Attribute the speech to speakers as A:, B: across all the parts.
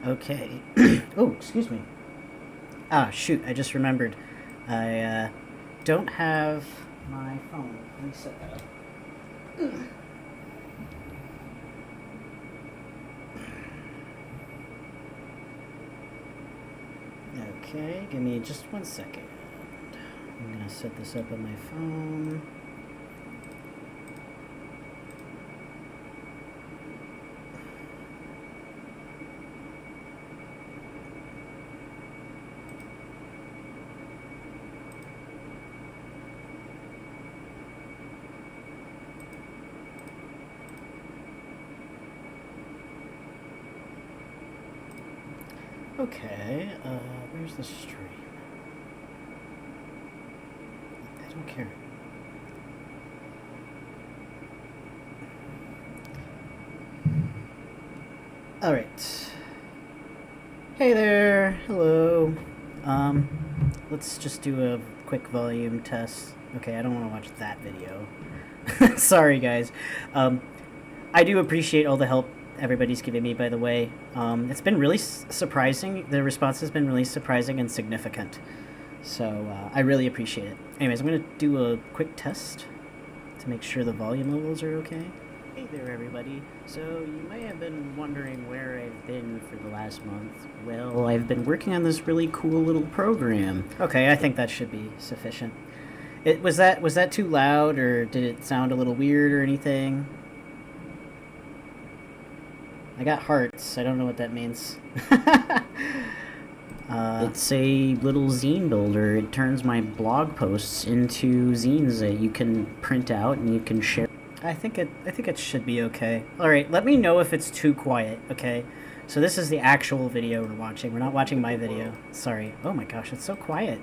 A: Okay. Oh, excuse me. Ah, shoot, I just remembered. I don't have my phone. Let me set that up. Okay, give me just 1 second. I'm gonna set this up on my phone. Okay, where's the stream? I don't care. Alright. Hey there, hello. Let's just do a quick volume test. Okay, I don't want to watch that video. Sorry, guys. I do appreciate all the help everybody's giving me, by the way. It's been really surprising. The response has been really surprising and significant. So I really appreciate it. Anyways, I'm going to do a quick test to make sure the volume levels are okay. Hey there, everybody. So you may have been wondering where I've been for the last month. Well, I've been working on this really cool little program. Okay, I think that should be sufficient. Was that too loud, or did it sound a little weird or anything? I got hearts. I don't know what that means. It's a little zine builder. It turns my blog posts into zines that you can print out and you can share. I think it should be okay. All right, let me know if it's too quiet. Okay, so this is the actual video we're watching. We're not watching my video. Sorry. Oh my gosh, it's so quiet.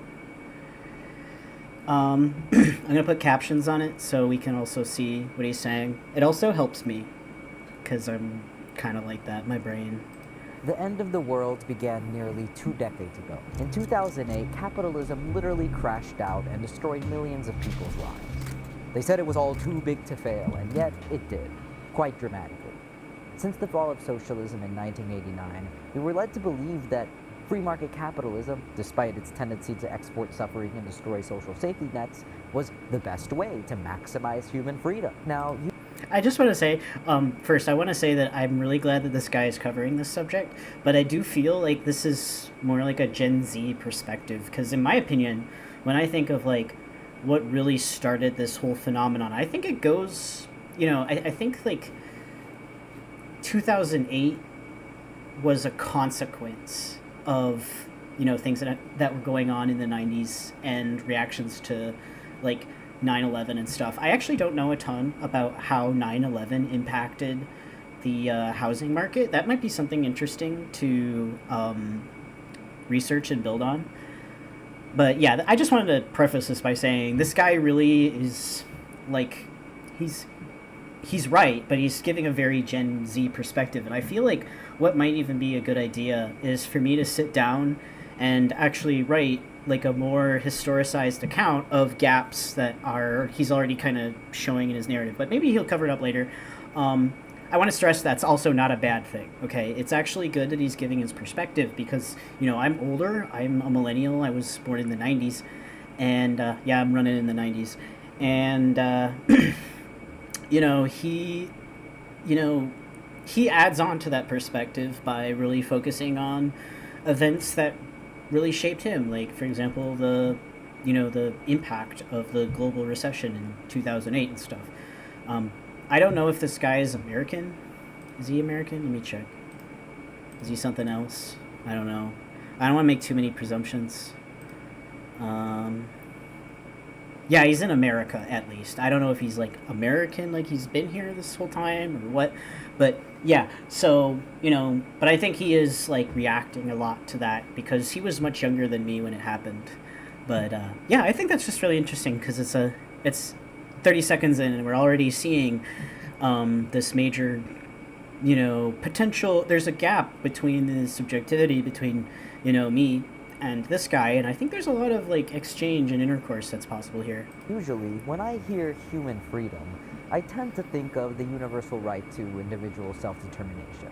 A: I'm gonna put captions on it so we can also see what he's saying. It also helps me because I'm kind of like that, my brain.
B: The end of the world began nearly 2 decades ago. In 2008, capitalism literally crashed out and destroyed millions of people's lives. They said it was all too big to fail, and yet it did, quite dramatically. Since the fall of socialism in 1989, we were led to believe that free market capitalism, despite its tendency to export suffering and destroy social safety nets, was the best way to maximize human freedom. Now,
A: I just want to say, first, I want to say that I'm really glad that this guy is covering this subject, but I do feel like this is more like a Gen Z perspective, because in my opinion, when I think of like what really started this whole phenomenon, I think it goes, I think like 2008 was a consequence of, things that were going on in the 90s and reactions to like 9/11 and stuff. I actually don't know a ton about how 9/11 impacted the housing market. That might be something interesting to research and build on. But yeah, I just wanted to preface this by saying this guy really is like, he's right, but he's giving a very Gen Z perspective. And I feel like what might even be a good idea is for me to sit down and actually write like a more historicized account of gaps that he's already kind of showing in his narrative, but maybe he'll cover it up later. I want to stress that's also not a bad thing, okay? It's actually good that he's giving his perspective because, I'm older. I'm a millennial. I was born in the 90s, and yeah, I'm running in the 90s. And, he adds on to that perspective by really focusing on events that really shaped him, like for example the impact of the global recession in 2008 and stuff. I don't know if this guy is American. Is he American? Let me check. Is he something else? I don't know. I don't want to make too many presumptions. Yeah, he's in America at least. I don't know if he's like American, like he's been here this whole time or what, but yeah, so, but I think he is like reacting a lot to that because he was much younger than me when it happened. But yeah, I think that's just really interesting because it's 30 seconds in and we're already seeing this major, potential. There's a gap between the subjectivity between, me and this guy, and I think there's a lot of like exchange and intercourse that's possible here.
B: usually, when I hear human freedom, I tend to think of the universal right to individual self-determination.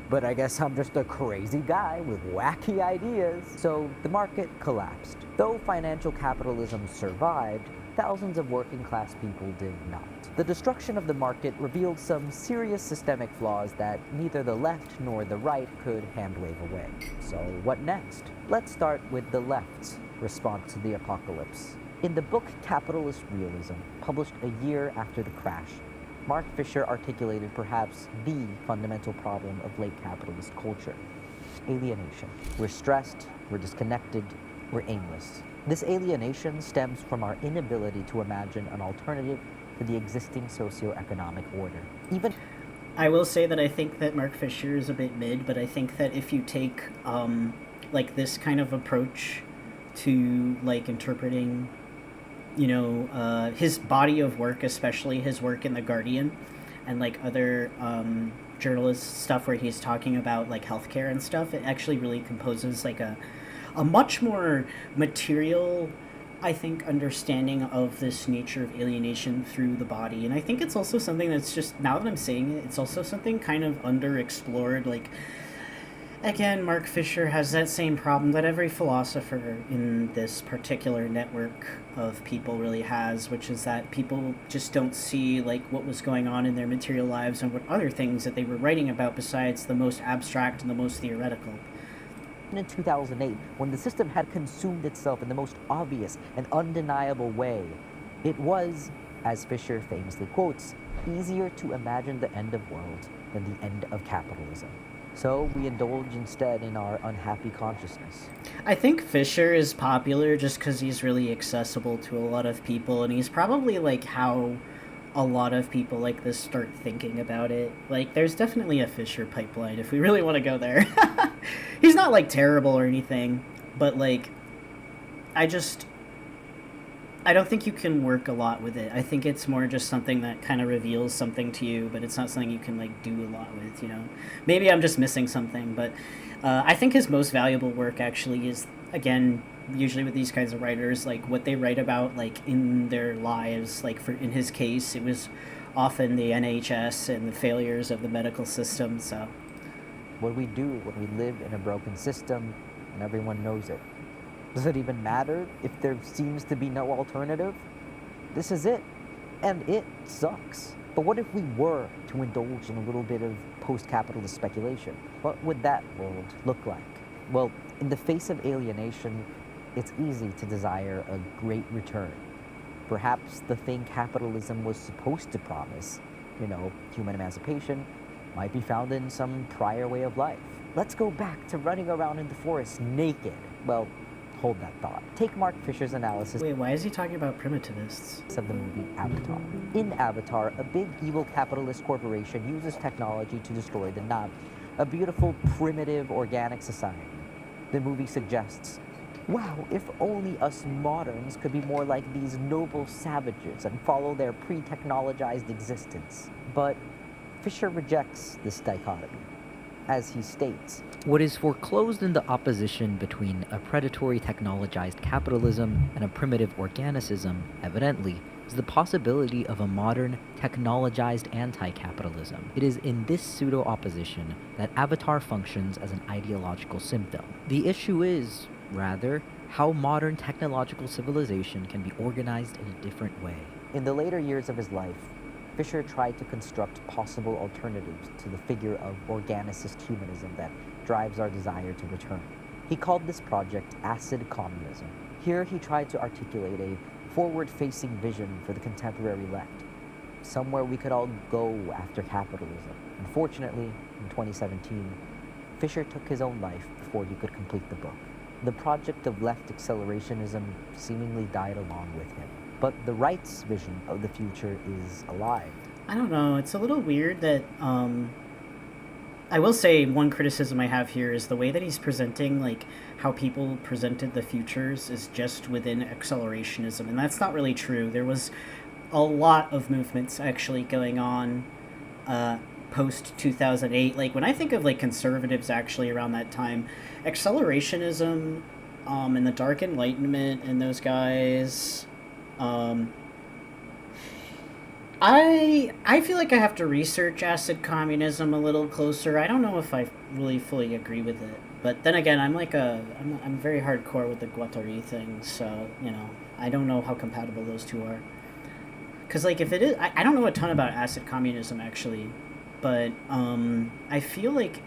B: but I guess I'm just a crazy guy with wacky ideas. So the market collapsed. Though financial capitalism survived, thousands of working class people did not. The destruction of the market revealed some serious systemic flaws that neither the left nor the right could hand-wave away. So what next? Let's start with the left's response to the apocalypse. In the book Capitalist Realism, published a year after the crash, Mark Fisher articulated perhaps the fundamental problem of late capitalist culture: alienation. We're stressed, we're disconnected, we're aimless. This alienation stems from our inability to imagine an alternative to the existing socioeconomic order.
A: I will say that I think that Mark Fisher is a bit mid, but I think that if you take like this kind of approach to like interpreting, his body of work, especially his work in The Guardian and like other journalist stuff where he's talking about like healthcare and stuff, it actually really composes like a much more material, I think, understanding of this nature of alienation through the body. And I think it's also something that's just, now that I'm saying it, it's also something kind of underexplored. Like, again, Mark Fisher has that same problem that every philosopher in this particular network of people really has, which is that people just don't see like what was going on in their material lives and what other things that they were writing about besides the most abstract and the most theoretical.
B: In 2008, when the system had consumed itself in the most obvious and undeniable way, it was, as Fisher famously quotes, easier to imagine the end of world than the end of capitalism. So we indulge instead in our unhappy consciousness.
A: I think Fisher is popular just because he's really accessible to a lot of people, and he's probably like how a lot of people like this start thinking about it. Like, there's definitely a Fisher pipeline if we really want to go there. He's not like terrible or anything, but like, I don't think you can work a lot with it. I think it's more just something that kind of reveals something to you, but it's not something you can like do a lot with, Maybe I'm just missing something, but I think his most valuable work actually is, again, usually with these kinds of writers, like what they write about like in their lives. Like in his case, it was often the NHS and the failures of the medical system. So
B: what do we do when we live in a broken system and everyone knows it? Does it even matter if there seems to be no alternative? This is it, and it sucks. But what if we were to indulge in a little bit of post-capitalist speculation? What would that world look like? Well, in the face of alienation, it's easy to desire a great return. Perhaps the thing capitalism was supposed to promise, human emancipation, might be found in some prior way of life. Let's go back to running around in the forest naked. Well, hold that thought. Take Mark Fisher's analysis.
A: Wait, why is he talking about primitivists?
B: Of the movie Avatar. In Avatar, a big evil capitalist corporation uses technology to destroy the Na'vi, a beautiful, primitive, organic society. The movie suggests, wow, if only us moderns could be more like these noble savages and follow their pre-technologized existence. But Fisher rejects this dichotomy. As he states,
C: what is foreclosed in the opposition between a predatory technologized capitalism and a primitive organicism, evidently, is the possibility of a modern, technologized anti-capitalism. It is in this pseudo-opposition that Avatar functions as an ideological symptom. The issue is, rather, how modern technological civilization can be organized in a different way.
B: In the later years of his life, Fisher tried to construct possible alternatives to the figure of organicist humanism that drives our desire to return. He called this project acid communism. Here he tried to articulate a forward-facing vision for the contemporary left, somewhere we could all go after capitalism. Unfortunately, in 2017, Fisher took his own life before he could complete the book. The project of left accelerationism seemingly died along with him. But the right's vision of the future is alive.
A: I don't know. It's a little weird that, I will say one criticism I have here is the way that he's presenting, like, how people presented the futures is just within accelerationism, and that's not really true. There was a lot of movements actually going on, post-2008. Like, when I think of, like, conservatives actually around that time, accelerationism, and the Dark Enlightenment and those guys, I feel like I have to research acid communism a little closer. I don't know if I really fully agree with it. But then again, I'm very hardcore with the Guattari thing, so, I don't know how compatible those two are. Because, like, if it is, I don't know a ton about acid communism, actually, but, I feel like,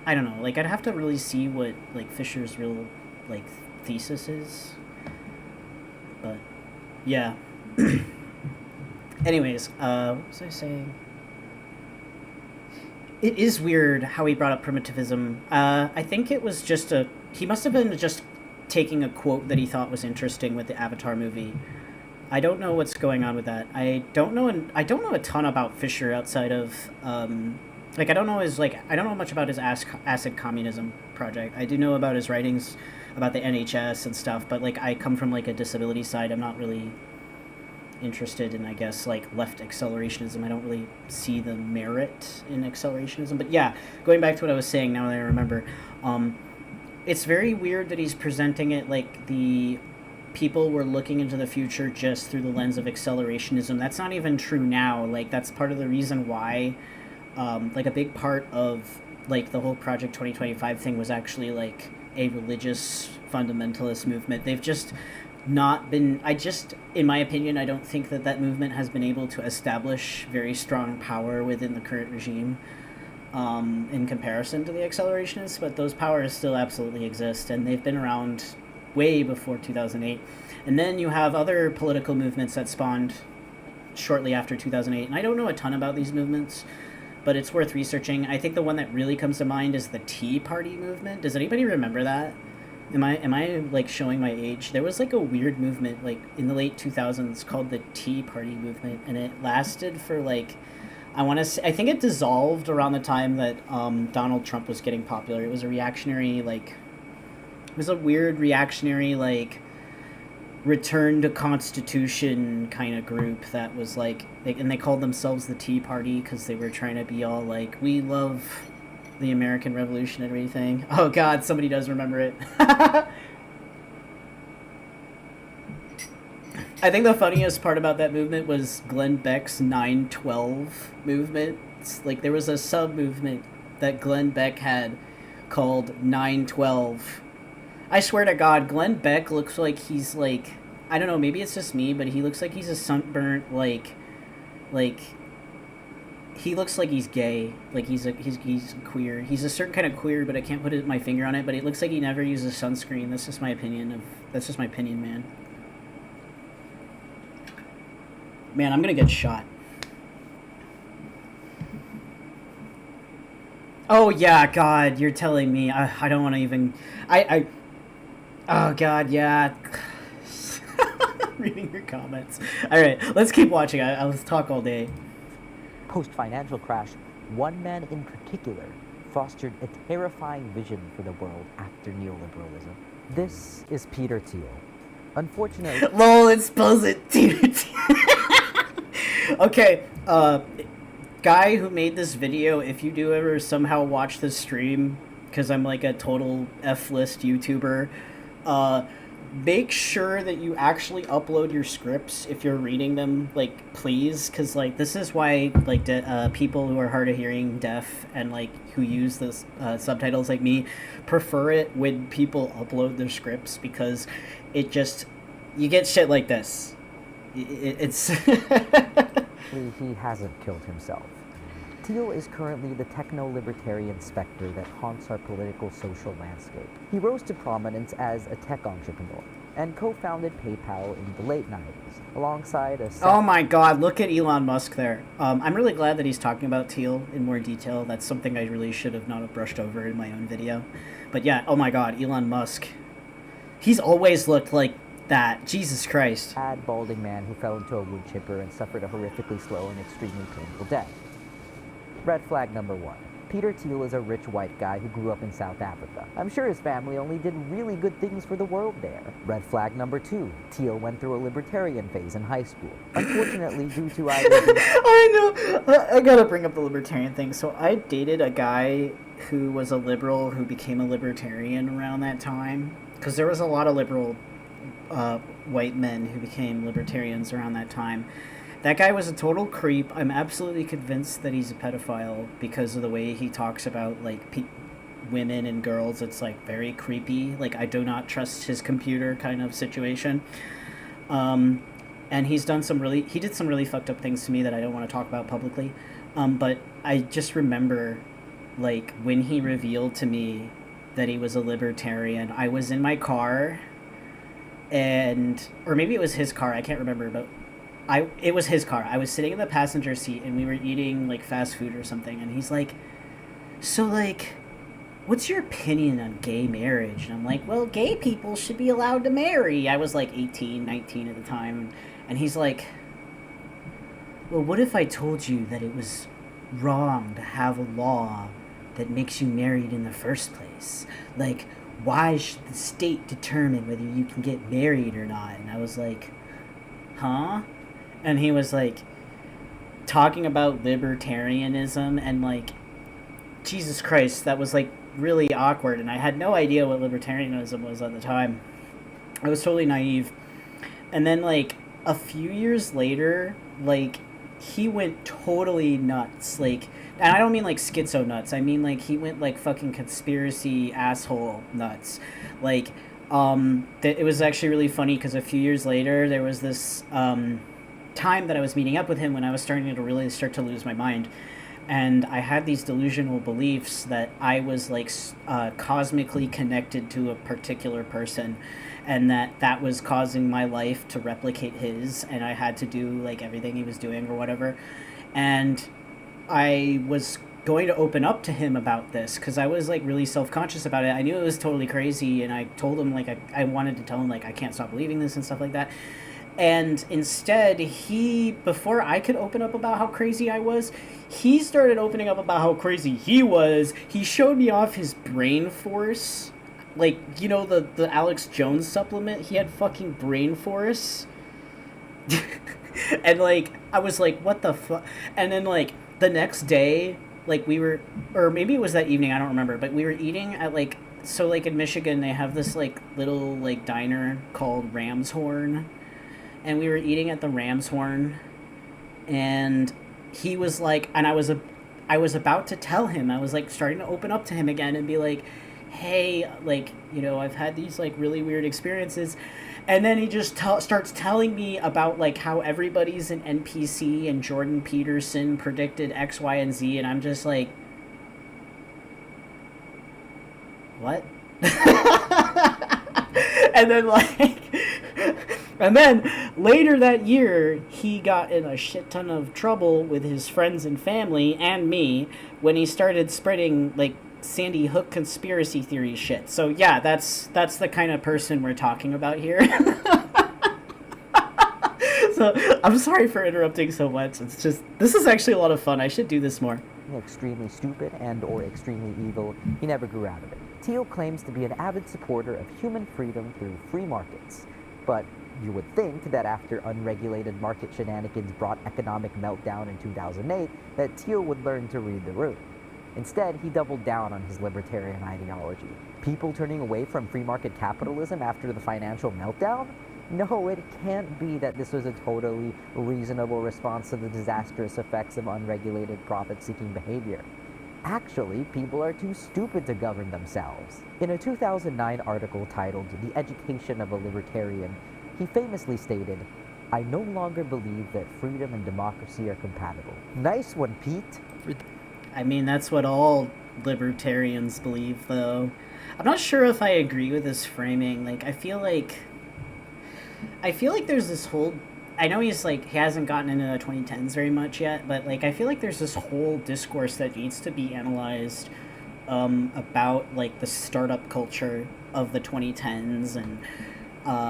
A: I don't know, like, I'd have to really see what, like, Fisher's real, like, thesis is. But, yeah. Anyways, what was I saying? It is weird how he brought up primitivism. I think it was just he must have been just taking a quote that he thought was interesting with the Avatar movie. I don't know what's going on with that. I don't know a ton about Fisher outside of, like, I don't know much about his acid communism project. I do know about his writings about the NHS and stuff, but, like, I come from, like, a disability side. I'm not really interested in, I guess, like, left accelerationism. I don't really see the merit in accelerationism. But yeah, going back to what I was saying now that I remember, it's very weird that he's presenting it like the people were looking into the future just through the lens of accelerationism. That's not even true now. Like, that's part of the reason why, like, a big part of, like, the whole Project 2025 thing was actually, like, a religious fundamentalist movement. They've just not been, in my opinion, I don't think that movement has been able to establish very strong power within the current regime, in comparison to the accelerationists, but those powers still absolutely exist, and they've been around way before 2008. And then you have other political movements that spawned shortly after 2008, and I don't know a ton about these movements, but it's worth researching. I think the one that really comes to mind is the Tea Party movement. Does anybody remember that? Am I like showing my age? There was like a weird movement like in the late 2000s called the Tea Party movement, and it lasted for like, I think it dissolved around the time that Donald Trump was getting popular. It was a reactionary, like, it was a weird reactionary, like, return to constitution kind of group that was like, and they called themselves the Tea Party because they were trying to be all like, we love the American Revolution and everything. Oh god, somebody does remember it. I think the funniest part about that movement was Glenn Beck's 9/12 movement. It's like, there was a sub-movement that Glenn Beck had called 9/12. I swear to god, Glenn Beck looks like he's like, I don't know, maybe it's just me, but he looks like he's a sunburnt, like, he looks like he's gay. Like, he's queer. He's a certain kind of queer, but I can't put my finger on it, but it looks like he never uses sunscreen. That's just my opinion, man. Man, I'm gonna get shot. Oh yeah, god, you're telling me. I don't want to even, oh god, yeah. Reading your comments. Alright, let's keep watching. I'll talk all day.
B: Post-financial crash, one man in particular fostered a terrifying vision for the world after neoliberalism. This is Peter Thiel. Unfortunately...
A: LOL, expose it, Peter Thiel. Okay, guy who made this video, if you do ever somehow watch this stream, because I'm like a total F-list YouTuber, make sure that you actually upload your scripts if you're reading them, like, please, because, like, this is why, like, people who are hard of hearing, deaf, and, like, who use this subtitles like me prefer it when people upload their scripts, because it just, you get shit like this. It's...
B: He hasn't killed himself. Thiel is currently the techno-libertarian specter that haunts our political social landscape. He rose to prominence as a tech entrepreneur and co-founded PayPal in the late 90s, alongside a...
A: Oh my god, look at Elon Musk there. I'm really glad that he's talking about Thiel in more detail. That's something I really should have not brushed over in my own video. But yeah, oh my god, Elon Musk. He's always looked like that. Jesus Christ.
B: Sad, balding man who fell into a wood chipper and suffered a horrifically slow and extremely painful death. Red flag number 1. Peter Thiel is a rich white guy who grew up in South Africa. I'm sure his family only did really good things for the world there. Red flag number 2. Thiel went through a libertarian phase in high school. Unfortunately, due to either...
A: I know! I gotta bring up the libertarian thing. So I dated a guy who was a liberal who became a libertarian around that time. Because there was a lot of liberal white men who became libertarians around that time. That guy was a total creep. I'm absolutely convinced that he's a pedophile because of the way he talks about like women and girls. It's like very creepy. Like I do not trust his computer kind of situation. And he did some really fucked up things to me that I don't want to talk about publicly. But I just remember, like, when he revealed to me that he was a libertarian, I was in my car, or maybe it was his car, I can't remember, but it was his car. I was sitting in the passenger seat, and we were eating, like, fast food or something, and he's like, so, like, what's your opinion on gay marriage? And I'm like, well, gay people should be allowed to marry. I was, like, 18, 19 at the time, and he's like, well, what if I told you that it was wrong to have a law that makes you married in the first place? Like, why should the state determine whether you can get married or not? And I was like, huh? And he was like, talking about libertarianism, and like, Jesus Christ, that was like really awkward, and I had no idea what libertarianism was at the time. I was totally naive. And then like a few years later, like, he went totally nuts, like, and I don't mean like schizo nuts, I mean like he went like fucking conspiracy asshole nuts. Like, it was actually really funny because a few years later there was this time that I was meeting up with him when I was starting to really start to lose my mind, and I had these delusional beliefs that I was like cosmically connected to a particular person, and that was causing my life to replicate his, and I had to do like everything he was doing or whatever. And I was going to open up to him about this because I was like really self-conscious about it. I knew it was totally crazy, and I told him like I wanted to tell him like I can't stop believing this and stuff like that. And instead, before I could open up about how crazy I was, he started opening up about how crazy he was. He showed me off his brain force. Like, you know, the Alex Jones supplement? He had fucking brain force. And, like, I was like, what the fuck? And then, like, the next day, like, or maybe it was that evening, I don't remember, but we were eating at, like, so, like, in Michigan, they have this, like, little, like, diner called Ram's Horn. And we were eating at the Ram's Horn, and he was like, and I was about to tell him, I was like starting to open up to him again and be like, hey, like, you know, I've had these like really weird experiences. And then he just starts telling me about like how everybody's an NPC and Jordan Peterson predicted X, Y, and Z, and I'm just like, what? And then like, and then later that year, he got in a shit ton of trouble with his friends and family and me when he started spreading like Sandy Hook conspiracy theory shit. So yeah, that's the kind of person we're talking about here. So I'm sorry for interrupting so much. It's just, this is actually a lot of fun. I should do this more.
B: Extremely stupid and or extremely evil, he never grew out of it. Thiel claims to be an avid supporter of human freedom through free markets, but you would think that after unregulated market shenanigans brought economic meltdown in 2008, that Thiel would learn to read the room. Instead, he doubled down on his libertarian ideology. People turning away from free market capitalism after the financial meltdown? No, it can't be that this was a totally reasonable response to the disastrous effects of unregulated profit-seeking behavior. Actually, people are too stupid to govern themselves. In a 2009 article titled "The Education of a Libertarian," he famously stated, "I no longer believe that freedom and democracy are compatible." Nice one, Pete.
A: I mean, that's what all libertarians believe, though. I'm not sure if I agree with this framing. Like, I feel like there's this whole, I know he hasn't gotten into the 2010s very much yet, but like I feel like there's this whole discourse that needs to be analyzed about like the startup culture of the 2010s and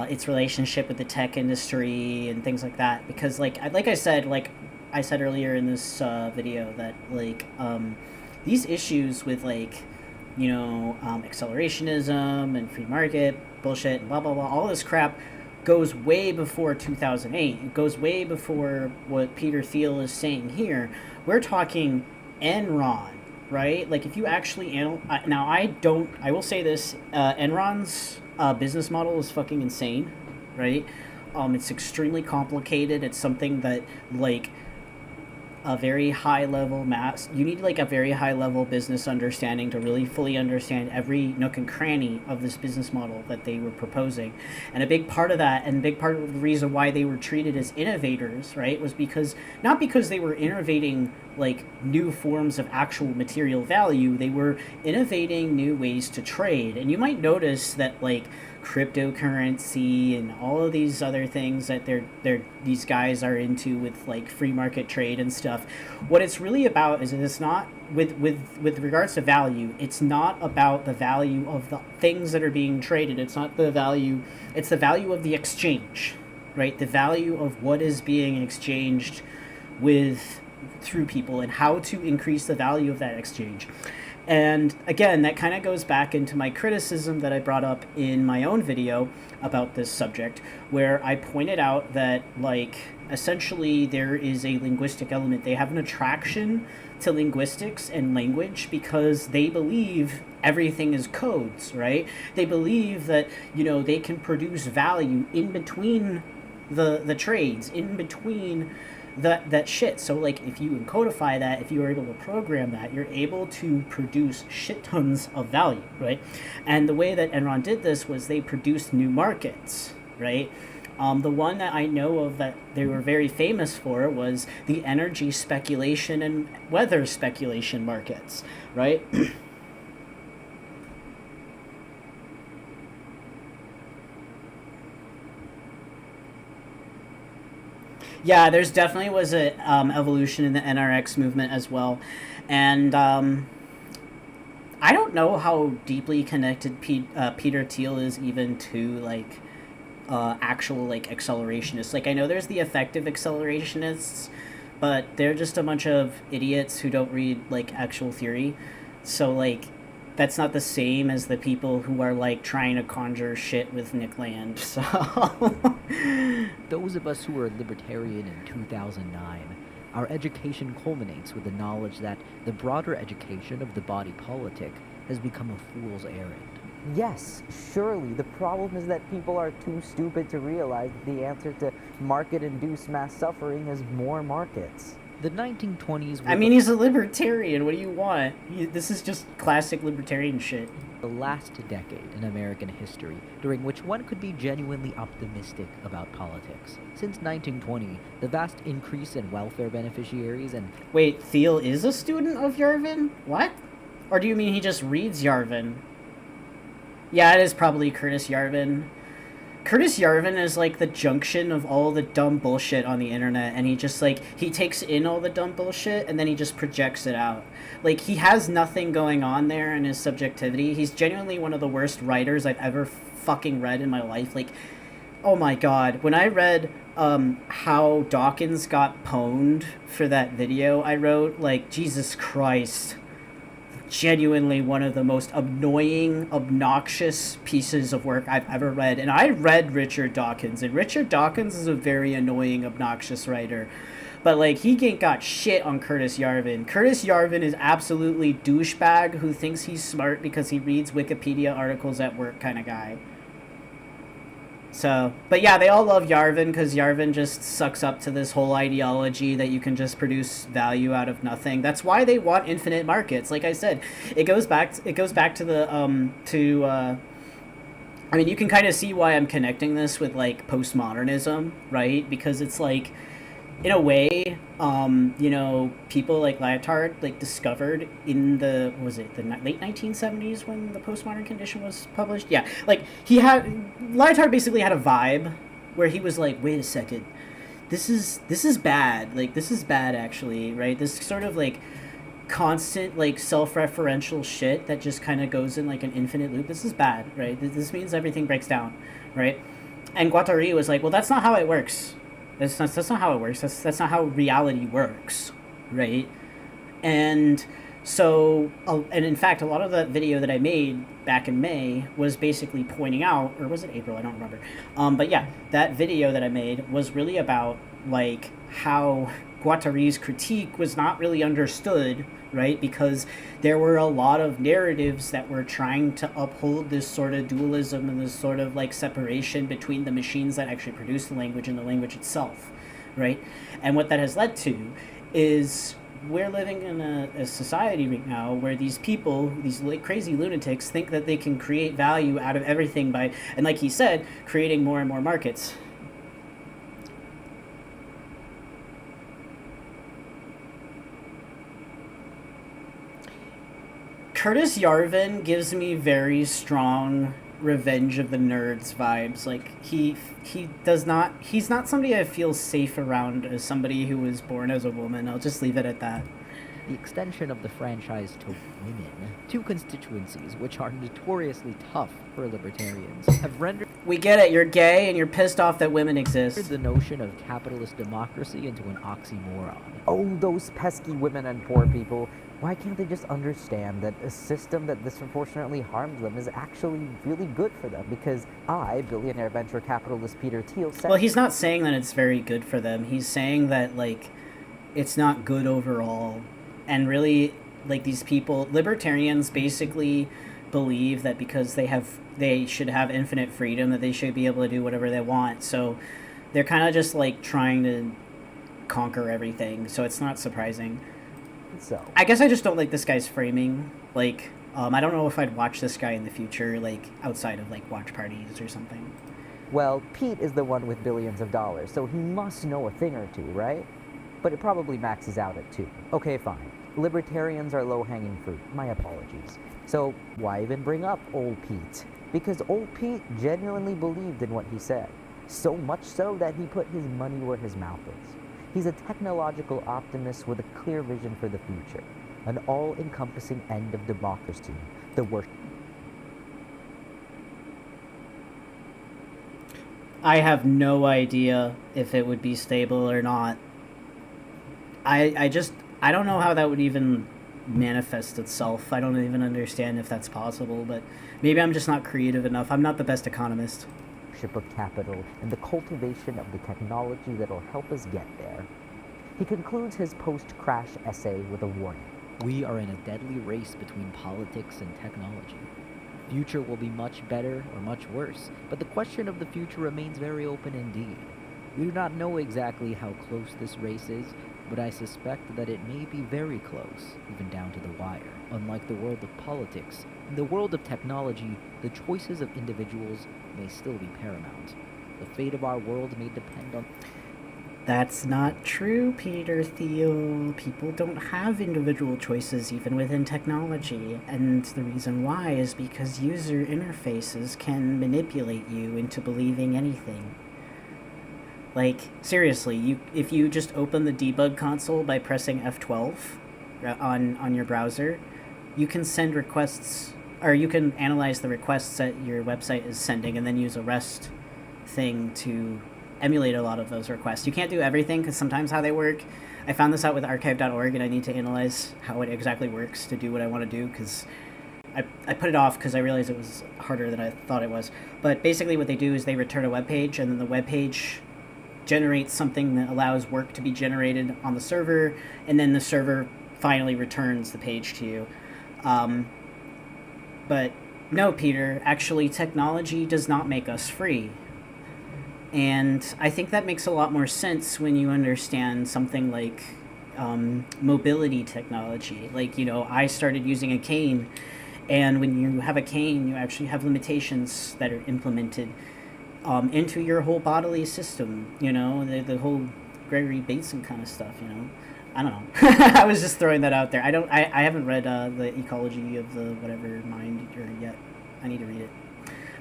A: its relationship with the tech industry and things like that. Because like I said earlier in this video that like these issues with like, you know, accelerationism and free market bullshit and blah blah blah, all this crap goes way before 2008. It goes way before what Peter Thiel is saying here. We're talking Enron, right? Like if you actually now I will say this, Enron's business model is fucking insane, right? It's extremely complicated. It's something that, like, a very high level you need like a very high level business understanding to really fully understand every nook and cranny of this business model that they were proposing. And a big part of that, and a big part of the reason why they were treated as innovators, right, was because, not because they were innovating like new forms of actual material value, they were innovating new ways to trade. And you might notice that, like, cryptocurrency and all of these other things that these guys are into with, like, free market trade and stuff, what it's really about is it's not with regards to value, it's not about the value of the things that are being traded. It's not the value, it's the value of the exchange, right? The value of what is being exchanged through people, and how to increase the value of that exchange. And again, that kind of goes back into my criticism that I brought up in my own video about this subject, where I pointed out that, like, essentially there is a linguistic element. They have an attraction to linguistics and language because they believe everything is codes, right? They believe that, you know, they can produce value in between the trades, in between that shit. So, like, if you encodify that, if you are able to program that, you're able to produce shit tons of value, right? And the way that Enron did this was they produced new markets, right? The one that I know of that they were very famous for was the energy speculation and weather speculation markets, right? Yeah, there's definitely was a evolution in the NRX movement as well, and I don't know how deeply connected Peter Thiel is even to, like, actual, like, accelerationists. Like, I know there's the effective accelerationists, but they're just a bunch of idiots who don't read, like, actual theory. So, like, that's not the same as the people who are, like, trying to conjure shit with Nick Land. So
C: those of us who were libertarian in 2009, our education culminates with the knowledge that the broader education of the body politic has become a fool's errand.
B: Yes, surely. The problem is that people are too stupid to realize that the answer to market-induced mass suffering is more markets.
C: The 1920s were...
A: I mean, he's a libertarian. What do you want? This is just classic libertarian shit.
C: The last decade in American history during which one could be genuinely optimistic about politics. Since 1920, the vast increase in welfare beneficiaries and...
A: Wait, Thiel is a student of Yarvin? What? Or do you mean he just reads Yarvin? Yeah, it is probably Curtis Yarvin. Curtis Yarvin is, like, the junction of all the dumb bullshit on the internet, and he just, like, he takes in all the dumb bullshit, and then he just projects it out. Like, he has nothing going on there in his subjectivity. He's genuinely one of the worst writers I've ever fucking read in my life. Like, oh my god. When I read, how Dawkins got pwned for that video I wrote, like, Jesus Christ. Genuinely one of the most annoying, obnoxious pieces of work I've ever read. And I read Richard Dawkins, and Richard Dawkins is a very annoying, obnoxious writer. But, like, he ain't got shit on Curtis Yarvin. Curtis Yarvin is absolutely douchebag who thinks he's smart because he reads Wikipedia articles at work kind of guy. So, but yeah, they all love Yarvin because Yarvin just sucks up to this whole ideology that you can just produce value out of nothing. That's why they want infinite markets. Like I said, it goes back to the I mean, you can kind of see why I'm connecting this with, like, postmodernism, right? Because it's like, in a way, you know, people like Lyotard, like, discovered in the late 1970s when the postmodern condition was published? Yeah, like, Lyotard basically had a vibe where he was like, wait a second, this is bad, like, this is bad, actually, right? This sort of, like, constant, like, self-referential shit that just kind of goes in, like, an infinite loop. This is bad, right? This means everything breaks down, right? And Guattari was like, well, that's not how it works. That's not how it works. That's not how reality works, right? And so, and in fact, a lot of the video that I made back in May was basically pointing out, or was it April? I don't remember. But yeah, that video that I made was really about like how Guattari's critique was not really understood, right? Because there were a lot of narratives that were trying to uphold this sort of dualism and this sort of like separation between the machines that actually produce the language and the language itself, right? And what that has led to is we're living in a society right now where these people, these crazy lunatics, think that they can create value out of everything by, and like he said, creating more and more markets. Curtis Yarvin gives me very strong Revenge of the Nerds vibes. Like he's not somebody I feel safe around as somebody who was born as a woman. I'll just leave it at that.
C: The extension of the franchise to women, two constituencies which are notoriously tough for libertarians, have rendered...
A: We get it, you're gay and you're pissed off that women exist.
C: ...the notion of capitalist democracy into an oxymoron.
B: Oh, those pesky women and poor people. Why can't they just understand that a system that disproportionately harms them is actually really good for them? Because billionaire venture capitalist Peter Thiel said...
A: Well, he's not saying that it's very good for them. He's saying that, like, it's not good overall. And really, like, these people, libertarians basically believe that because they should have infinite freedom, that they should be able to do whatever they want. So they're kind of just, like, trying to conquer everything. So it's not surprising.
B: So
A: I guess I just don't like this guy's framing. Like, I don't know if I'd watch this guy in the future, like, outside of, like, watch parties or something.
B: Well, Pete is the one with billions of dollars, so he must know a thing or two, right? But it probably maxes out at 2. Okay, fine. Libertarians are low-hanging fruit. My apologies. So why even bring up old Pete? Because old Pete genuinely believed in what he said. So much so that he put his money where his mouth is. He's a technological optimist with a clear vision for the future. An all-encompassing end of democracy. The worst.
A: I have no idea if it would be stable or not. I don't know how that would even manifest itself. I don't even understand if that's possible, but maybe I'm just not creative enough. I'm not the best economist.
B: Of capital and the cultivation of the technology that'll help us get there. He concludes his post-crash essay with a warning.
C: We are in a deadly race between politics and technology. Future will be much better or much worse, but the question of the future remains very open indeed. We do not know exactly how close this race is, but I suspect that it may be very close, even down to the wire. Unlike the world of politics, in the world of technology, the choices of individuals may still be paramount. The fate of our world may depend on...
A: That's not true, Peter Thiel. People don't have individual choices even within technology, and the reason why is because user interfaces can manipulate you into believing anything. Like, seriously, if you just open the debug console by pressing F12 on your browser, you can send requests, or you can analyze the requests that your website is sending and then use a REST thing to emulate a lot of those requests. You can't do everything because sometimes how they work, I found this out with archive.org and I need to analyze how it exactly works to do what I want to do because I put it off because I realized it was harder than I thought it was. But basically what they do is they return a web page and then the web page generates something that allows work to be generated on the server, and then the server finally returns the page to you. But no, Peter, actually technology does not make us free. And I think that makes a lot more sense when you understand something like mobility technology. Like, you know, I started using a cane, and when you have a cane, you actually have limitations that are implemented into your whole bodily system, you know, the whole Gregory Bateson kind of stuff, you know. I don't know. I was just throwing that out there. I haven't read the Ecology of the whatever mind yet. I need to read it.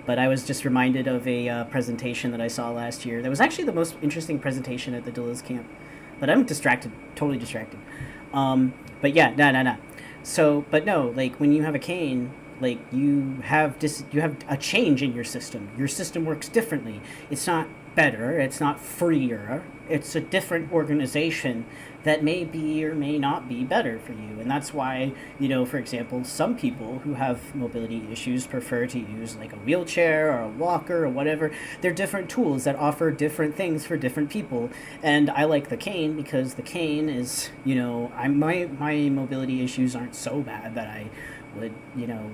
A: But I was just reminded of a presentation that I saw last year. That was actually the most interesting presentation at the Deleuze camp. But I'm distracted, totally distracted. But yeah, no. So, but no, like when you have a cane, like you have a change in your system. Your system works differently. It's not better. It's not freer. it's a different organization that may be or may not be better for you. And that's why, for example, some people who have mobility issues prefer to use like a wheelchair or a walker or whatever. They're different tools that offer different things for different people. And I like the cane because the cane is, my mobility issues aren't so bad that I would,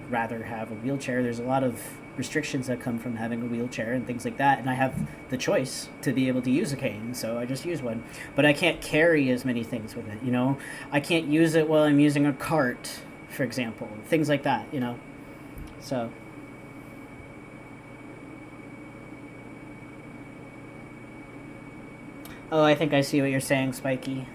A: rather have a wheelchair. There's a lot of restrictions that come from having a wheelchair and things like that, and I have the choice to be able to use a cane, so I just use one. But I can't carry as many things with it, I can't use it while I'm using a cart, for example, things like that, so. Oh, I think I see what you're saying, Spiky.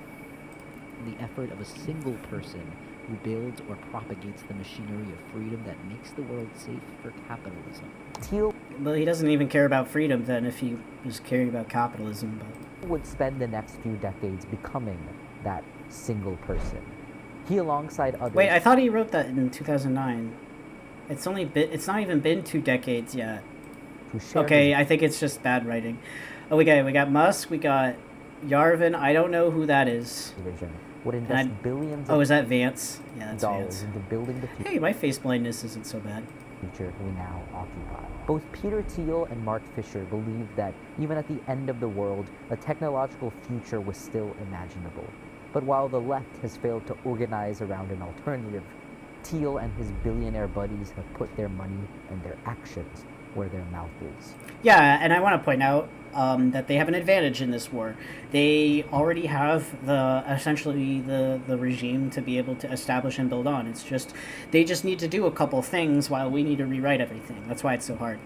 C: The effort of a single person who builds or propagates the machinery of freedom that makes the world safe for capitalism.
B: Thiel
A: Well, he doesn't even care about freedom then if he was caring about capitalism, but...
B: would spend the next few decades becoming that single person. He, alongside others...
A: Wait, I thought he wrote that in 2009. It's not even been 2 decades yet. Okay, I think it's just bad writing. Oh, we got Musk, we got Yarvin, I don't know who that is.
B: Vision would invest billions
A: is that Vance? Yeah, that's
B: dollars
A: Vance.
B: into building the future.
A: Hey, my face blindness isn't so bad.
B: Future we now occupy. Both Peter Thiel and Mark Fisher believed that even at the end of the world, a technological future was still imaginable. But while the left has failed to organize around an alternative, Thiel and his billionaire buddies have put their money and their actions where their mouth is.
A: Yeah, and I want to point out that they have an advantage in this war. They already have essentially the regime to be able to establish and build on. It's just, they just need to do a couple things while we need to rewrite everything. That's why it's so hard.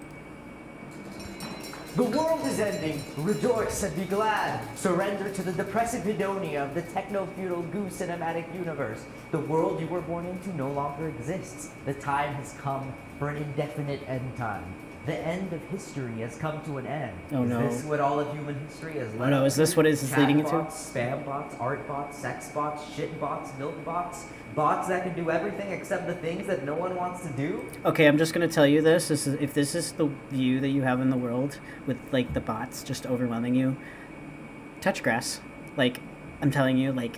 D: The world is ending. Rejoice and be glad. Surrender to the depressive hedonia of the techno-feudal goo cinematic universe. The world you were born into no longer exists. The time has come for an indefinite end time. The end of history has come to an end.
A: Oh, no.
D: Is this what all of human history has led?
A: Oh no, is this what it's leading into?
D: Bots, spam bots, art bots, sex bots, shit bots, milk bots, bots that can do everything except the things that no one wants to do?
A: Okay, I'm just gonna tell you this. If this is the view that you have in the world, with like the bots just overwhelming you, touch grass. Like, I'm telling you, like,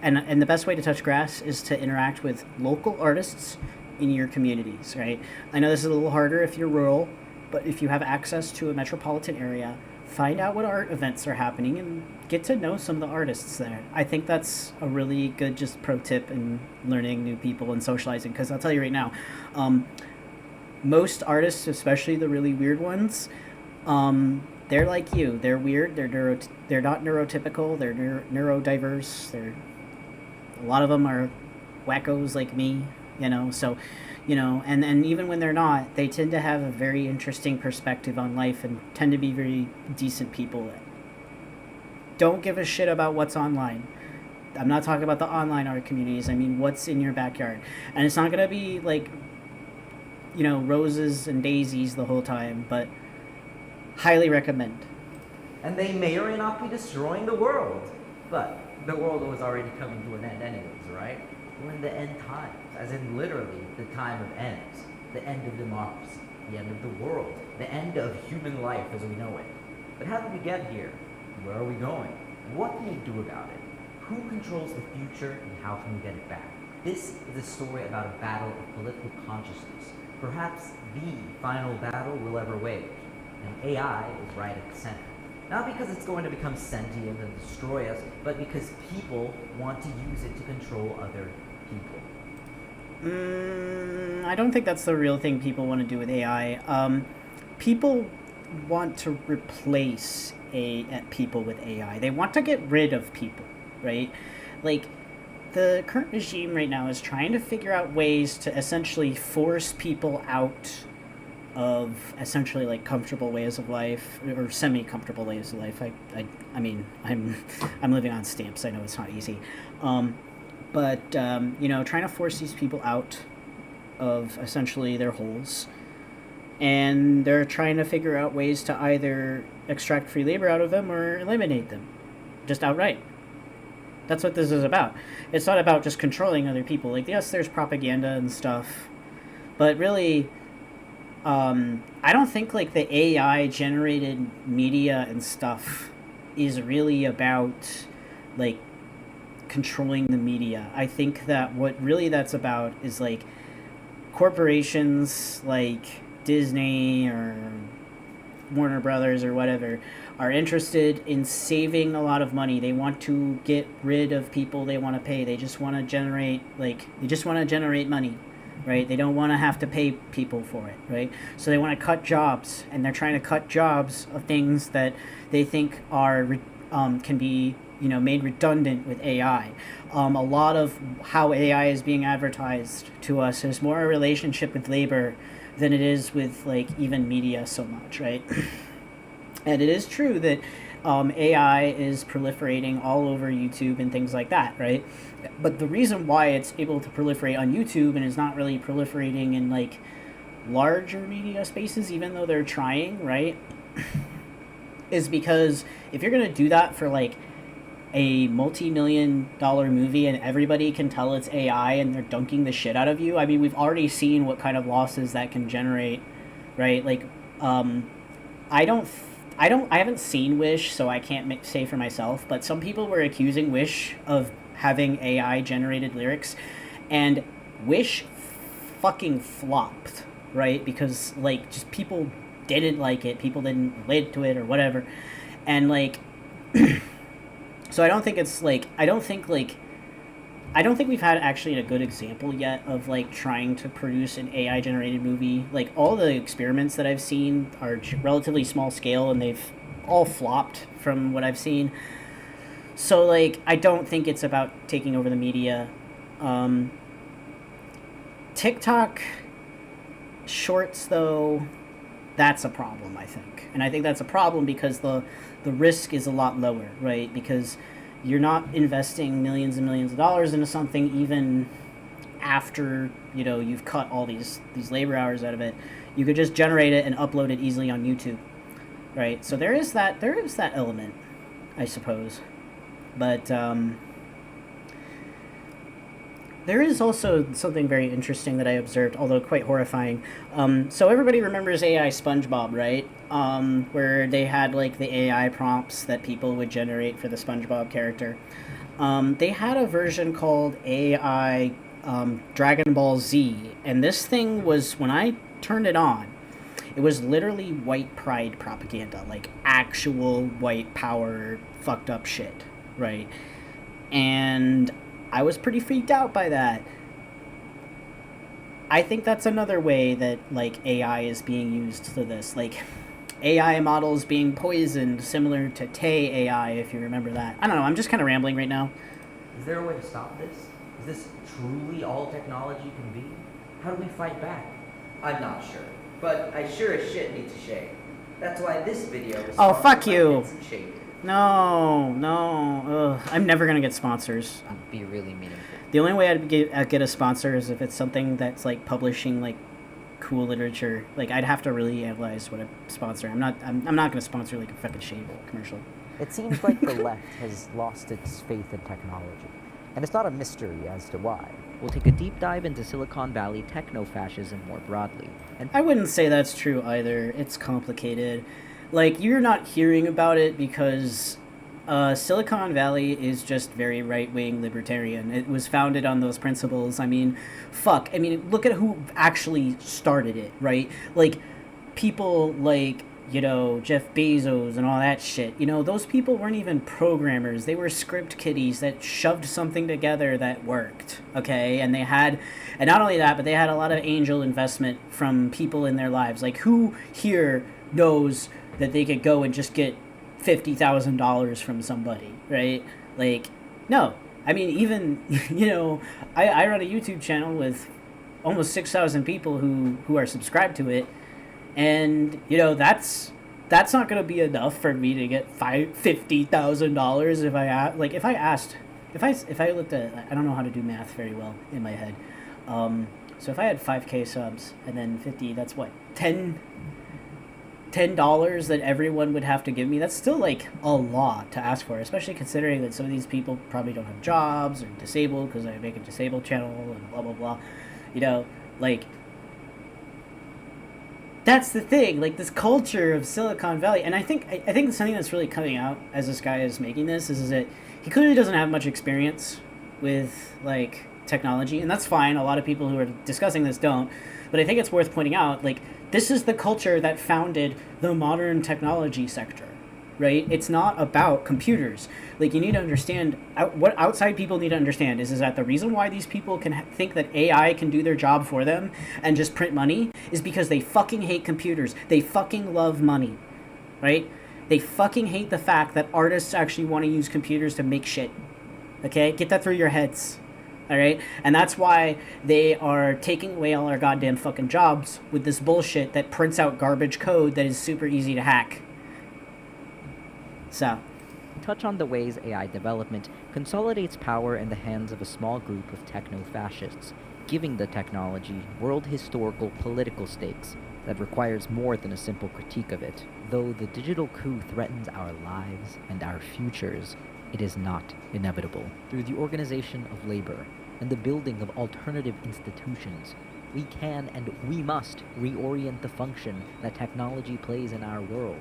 A: and the best way to touch grass is to interact with local artists in your communities, right? I know this is a little harder if you're rural, but if you have access to a metropolitan area, find out what art events are happening and get to know some of the artists there. I think that's a really good just pro tip in learning new people and socializing, because I'll tell you right now, most artists, especially the really weird ones, they're like you. They're weird, they're not neurotypical, they're neurodiverse, a lot of them are wackos like me, so, and even when they're not, they tend to have a very interesting perspective on life and tend to be very decent people. Don't give a shit about what's online. I'm not talking about the online art communities. I mean, what's in your backyard. And it's not going to be like, roses and daisies the whole time, but highly recommend.
D: And they may or may not be destroying the world. But the world was already coming to an end anyways, right? We're in the end times, as in literally the time of ends, the end of democracy, the end of the world, the end of human life as we know it. But how did we get here? Where are we going? What can we do about it? Who controls the future and how can we get it back? This is a story about a battle of political consciousness, perhaps the final battle we'll ever wage. And AI is right at the center. Not because it's going to become sentient and destroy us, but because people want to use it to control other people.
A: I don't think that's the real thing people want to do with AI. People want to replace people with AI. They want to get rid of people, right? Like, the current regime right now is trying to figure out ways to essentially force people out of essentially like comfortable ways of life or semi-comfortable ways of life. I mean, I'm living on stamps. I know it's not easy, but trying to force these people out of essentially their holes, and they're trying to figure out ways to either extract free labor out of them or eliminate them, just outright. That's what this is about. It's not about just controlling other people. Like, yes, there's propaganda and stuff, but really, I don't think like the AI generated media and stuff is really about like controlling the media. I think that what really that's about is like corporations like Disney or Warner Brothers or whatever are interested in saving a lot of money. They want to get rid of people they want to pay. They just want to generate money, right? They don't want to have to pay people for it, right? So they want to cut jobs, and they're trying to cut jobs of things that they think are can be made redundant with AI. A lot of how AI is being advertised to us is more a relationship with labor than it is with like even media so much, right? And it is true that AI is proliferating all over YouTube and things like that, right? But the reason why it's able to proliferate on YouTube and is not really proliferating in like larger media spaces, even though they're trying, right, is because if you're gonna do that for like a multi-million-dollar movie and everybody can tell it's AI and they're dunking the shit out of you, I mean, we've already seen what kind of losses that can generate, right? Like, I haven't seen Wish, so I can't say for myself, but some people were accusing Wish of having AI generated lyrics, and Wish fucking flopped, right? Because like just people didn't like it, people didn't relate to it or whatever, and like so I don't think we've had actually a good example yet of like trying to produce an AI generated movie. Like all the experiments that I've seen are relatively small scale and they've all flopped from what I've seen. So like I don't think it's about taking over the media. TikTok shorts though, that's a problem, I think. And I think that's a problem because the risk is a lot lower, right? Because you're not investing millions and millions of dollars into something even after, you've cut all these labor hours out of it. You could just generate it and upload it easily on YouTube, right? So there is that element, I suppose. But there is also something very interesting that I observed, although quite horrifying. So everybody remembers AI SpongeBob, right? Where they had like the AI prompts that people would generate for the SpongeBob character. They had a version called AI Dragon Ball Z, and this thing was, when I turned it on, it was literally white pride propaganda, like actual white power fucked up shit, right? And I was pretty freaked out by that. I think that's another way that like AI is being used for this, like AI models being poisoned, similar to Tay AI, if you remember that. I don't know, I'm just kind of rambling right now.
D: Is there a way to stop this? Is this truly all technology can be? How do we fight back? I'm not sure, but I sure as shit need to shave. That's why this video is
A: fuck you.
D: Shave.
A: No. I'm never going to get sponsors.
C: It'd be really meaningful.
A: The only way I'd get a sponsor is if it's something that's like publishing like cool literature. Like I'd have to really analyze what I sponsor. I'm not going to sponsor like a fucking shave commercial.
B: It seems like the left has lost its faith in technology, and it's not a mystery as to why.
C: We'll take a deep dive into Silicon Valley technofascism more broadly. And
A: I wouldn't say that's true either. It's complicated. Like, you're not hearing about it because Silicon Valley is just very right-wing libertarian. It was founded on those principles. I mean, look at who actually started it, right? Like, people like, Jeff Bezos and all that shit. Those people weren't even programmers. They were script kiddies that shoved something together that worked, okay? And not only that, but they had a lot of angel investment from people in their lives. Like, who here knows that they could go and just get $50,000 from somebody, right? Like, no. I mean, even, I run a YouTube channel with almost 6,000 people who are subscribed to it, and, that's not going to be enough for me to get $50,000 if I looked at, I don't know how to do math very well in my head. So if I had 5K subs and then 50, that's what, $10 that everyone would have to give me. That's still like a lot to ask for, especially considering that some of these people probably don't have jobs or disabled because I make a disabled channel and blah blah blah. Like, that's the thing, like this culture of Silicon Valley, and I think something that's really coming out as this guy is making this is that he clearly doesn't have much experience with like technology, and that's fine. A lot of people who are discussing this don't, but I think it's worth pointing out, like, this is the culture that founded the modern technology sector, right? It's not about computers. Like, you need to understand, what outside people need to understand is that the reason why these people can think that AI can do their job for them and just print money is because they fucking hate computers. They fucking love money, right? They fucking hate the fact that artists actually want to use computers to make shit. Okay? Get that through your heads. All right? And that's why they are taking away all our goddamn fucking jobs with this bullshit that prints out garbage code that is super easy to hack. So,
C: touch on the ways AI development consolidates power in the hands of a small group of techno-fascists, giving the technology world historical political stakes that requires more than a simple critique of it. Though the digital coup threatens our lives and our futures, it is not inevitable. Through the organization of labor and the building of alternative institutions, we can and we must reorient the function that technology plays in our world.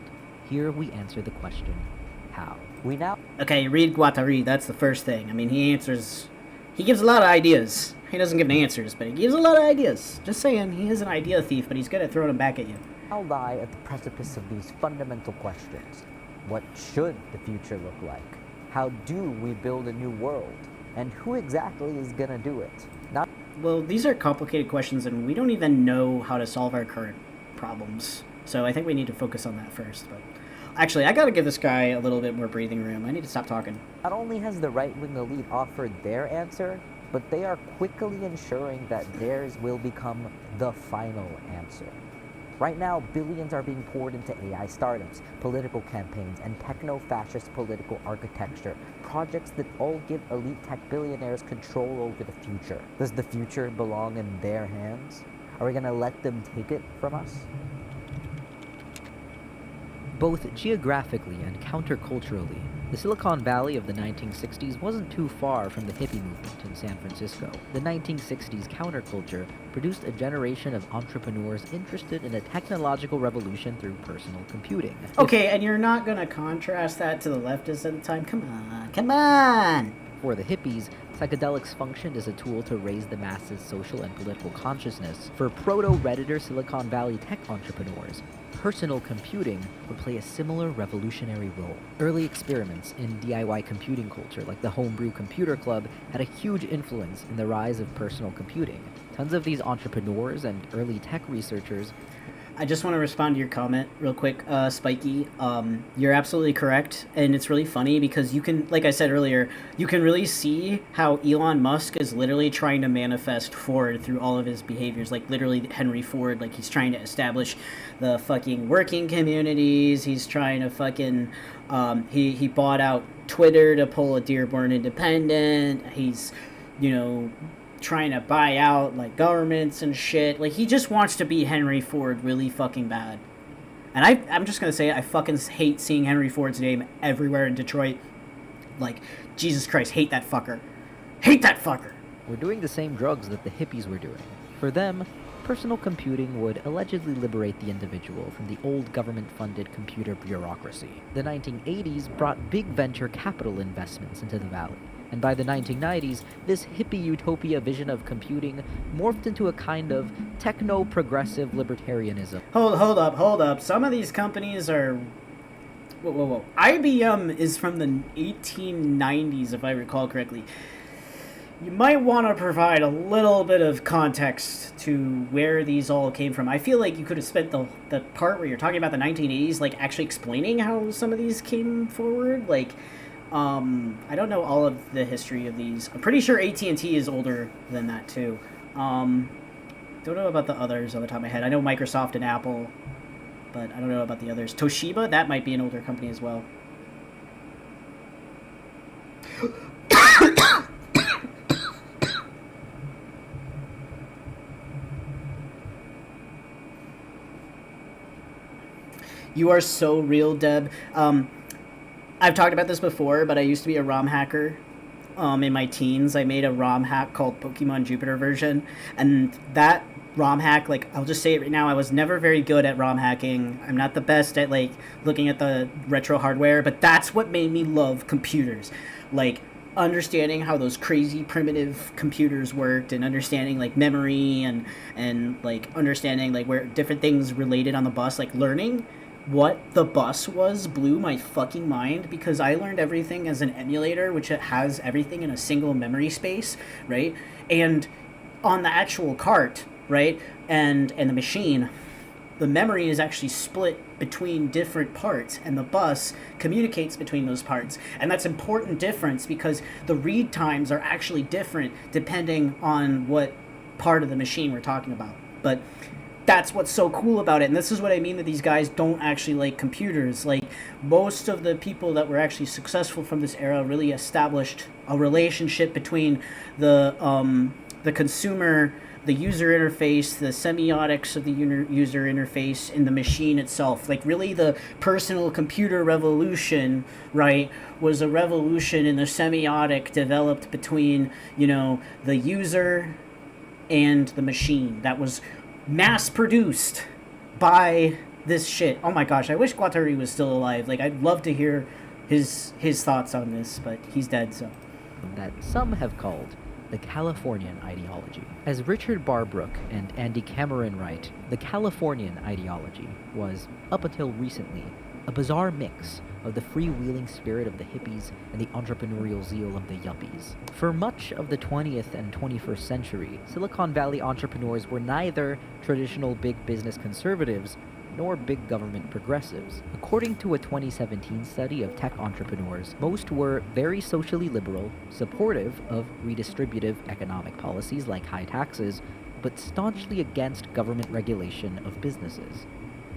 C: Here we answer the question, how?
A: Okay, read Guattari, that's the first thing. I mean, he gives a lot of ideas. He doesn't give any answers, but he gives a lot of ideas. Just saying, he is an idea thief, but he's good at throwing them back at you.
B: Now lie at the precipice of these fundamental questions. What should the future look like? How do we build a new world? And who exactly is gonna do it?
A: Well, these are complicated questions, and we don't even know how to solve our current problems. So I think we need to focus on that first. But actually, I gotta give this guy a little bit more breathing room. I need to stop talking.
B: Not only has the right-wing elite offered their answer, but they are quickly ensuring that theirs will become the final answer. Right now, billions are being poured into AI startups, political campaigns, and techno-fascist political architecture, projects that all give elite tech billionaires control over the future. Does the future belong in their hands? Are we gonna let them take it from us?
C: Both geographically and counterculturally, the Silicon Valley of the 1960s wasn't too far from the hippie movement in San Francisco. The 1960s counterculture produced a generation of entrepreneurs interested in a technological revolution through personal computing.
A: Okay, and you're not gonna contrast that to the leftists at the time? Come on!
C: For the hippies, psychedelics functioned as a tool to raise the masses' social and political consciousness. For proto-Redditor Silicon Valley tech entrepreneurs, personal computing would play a similar revolutionary role. Early experiments in DIY computing culture, like the Homebrew Computer Club, had a huge influence in the rise of personal computing. Tons of these entrepreneurs and early tech researchers.
A: I just want to respond to your comment real quick, Spiky. You're absolutely correct, and it's really funny because you can, like I said earlier, you can really see how Elon Musk is literally trying to manifest Ford through all of his behaviors, like literally Henry Ford, like he's trying to establish the fucking working communities, he's trying to fucking, he bought out Twitter to pull a Dearborn Independent, he's, you know, trying to buy out like governments and shit. Like, he just wants to be Henry Ford really fucking bad. And I'm just gonna say, I fucking hate seeing Henry Ford's name everywhere in Detroit. Like, Jesus Christ, hate that fucker. Hate that fucker!
C: Were doing the same drugs that the hippies were doing. For them, personal computing would allegedly liberate the individual from the old government-funded computer bureaucracy. The 1980s brought big venture capital investments into the valley. And by the 1990s, this hippie utopia vision of computing morphed into a kind of techno-progressive libertarianism.
A: Hold up. Some of these companies are... Whoa. IBM is from the 1890s, if I recall correctly. You might want to provide a little bit of context to where these all came from. I feel like you could have spent the part where you're talking about the 1980s, like, actually explaining how some of these came forward. Like... I don't know all of the history of these. I'm pretty sure AT&T is older than that too. Don't know about the others on the top of my head. I know Microsoft and Apple, but I don't know about the others. Toshiba, that might be an older company as well. You are so real, Deb. I've talked about this before, but I used to be a ROM hacker. In my teens, I made a ROM hack called Pokemon Jupiter version, and that ROM hack. Like, I'll just say it right now, I was never very good at ROM hacking. I'm not the best at, like, looking at the retro hardware, but that's what made me love computers. Like, understanding how those crazy primitive computers worked, and understanding, like, memory, and like, understanding, like, where different things related on the bus, like, learning what the bus was blew my fucking mind, because I learned everything as an emulator, which it has everything in a single memory space, right? And on the actual cart, right, and the machine, the memory is actually split between different parts, and the bus communicates between those parts. And that's an important difference, because the read times are actually different depending on what part of the machine we're talking about. But that's what's so cool about it. And this is what I mean, that these guys don't actually like computers. Like, most of the people that were actually successful from this era really established a relationship between the consumer, the user interface, the semiotics of the user interface, and the machine itself. Like, really, the personal computer revolution, right, was a revolution in the semiotic developed between, you know, the user and the machine, that was mass produced by this shit. Oh my gosh, I wish Guattari was still alive. Like, I'd love to hear his thoughts on this, but he's dead, so.
C: That some have called the Californian ideology. As Richard Barbrook and Andy Cameron write, the Californian ideology was, up until recently, a bizarre mix of the freewheeling spirit of the hippies and the entrepreneurial zeal of the yuppies. For much of the 20th and 21st century, Silicon Valley entrepreneurs were neither traditional big business conservatives nor big government progressives. According to a 2017 study of tech entrepreneurs, most were very socially liberal, supportive of redistributive economic policies like high taxes, but staunchly against government regulation of businesses.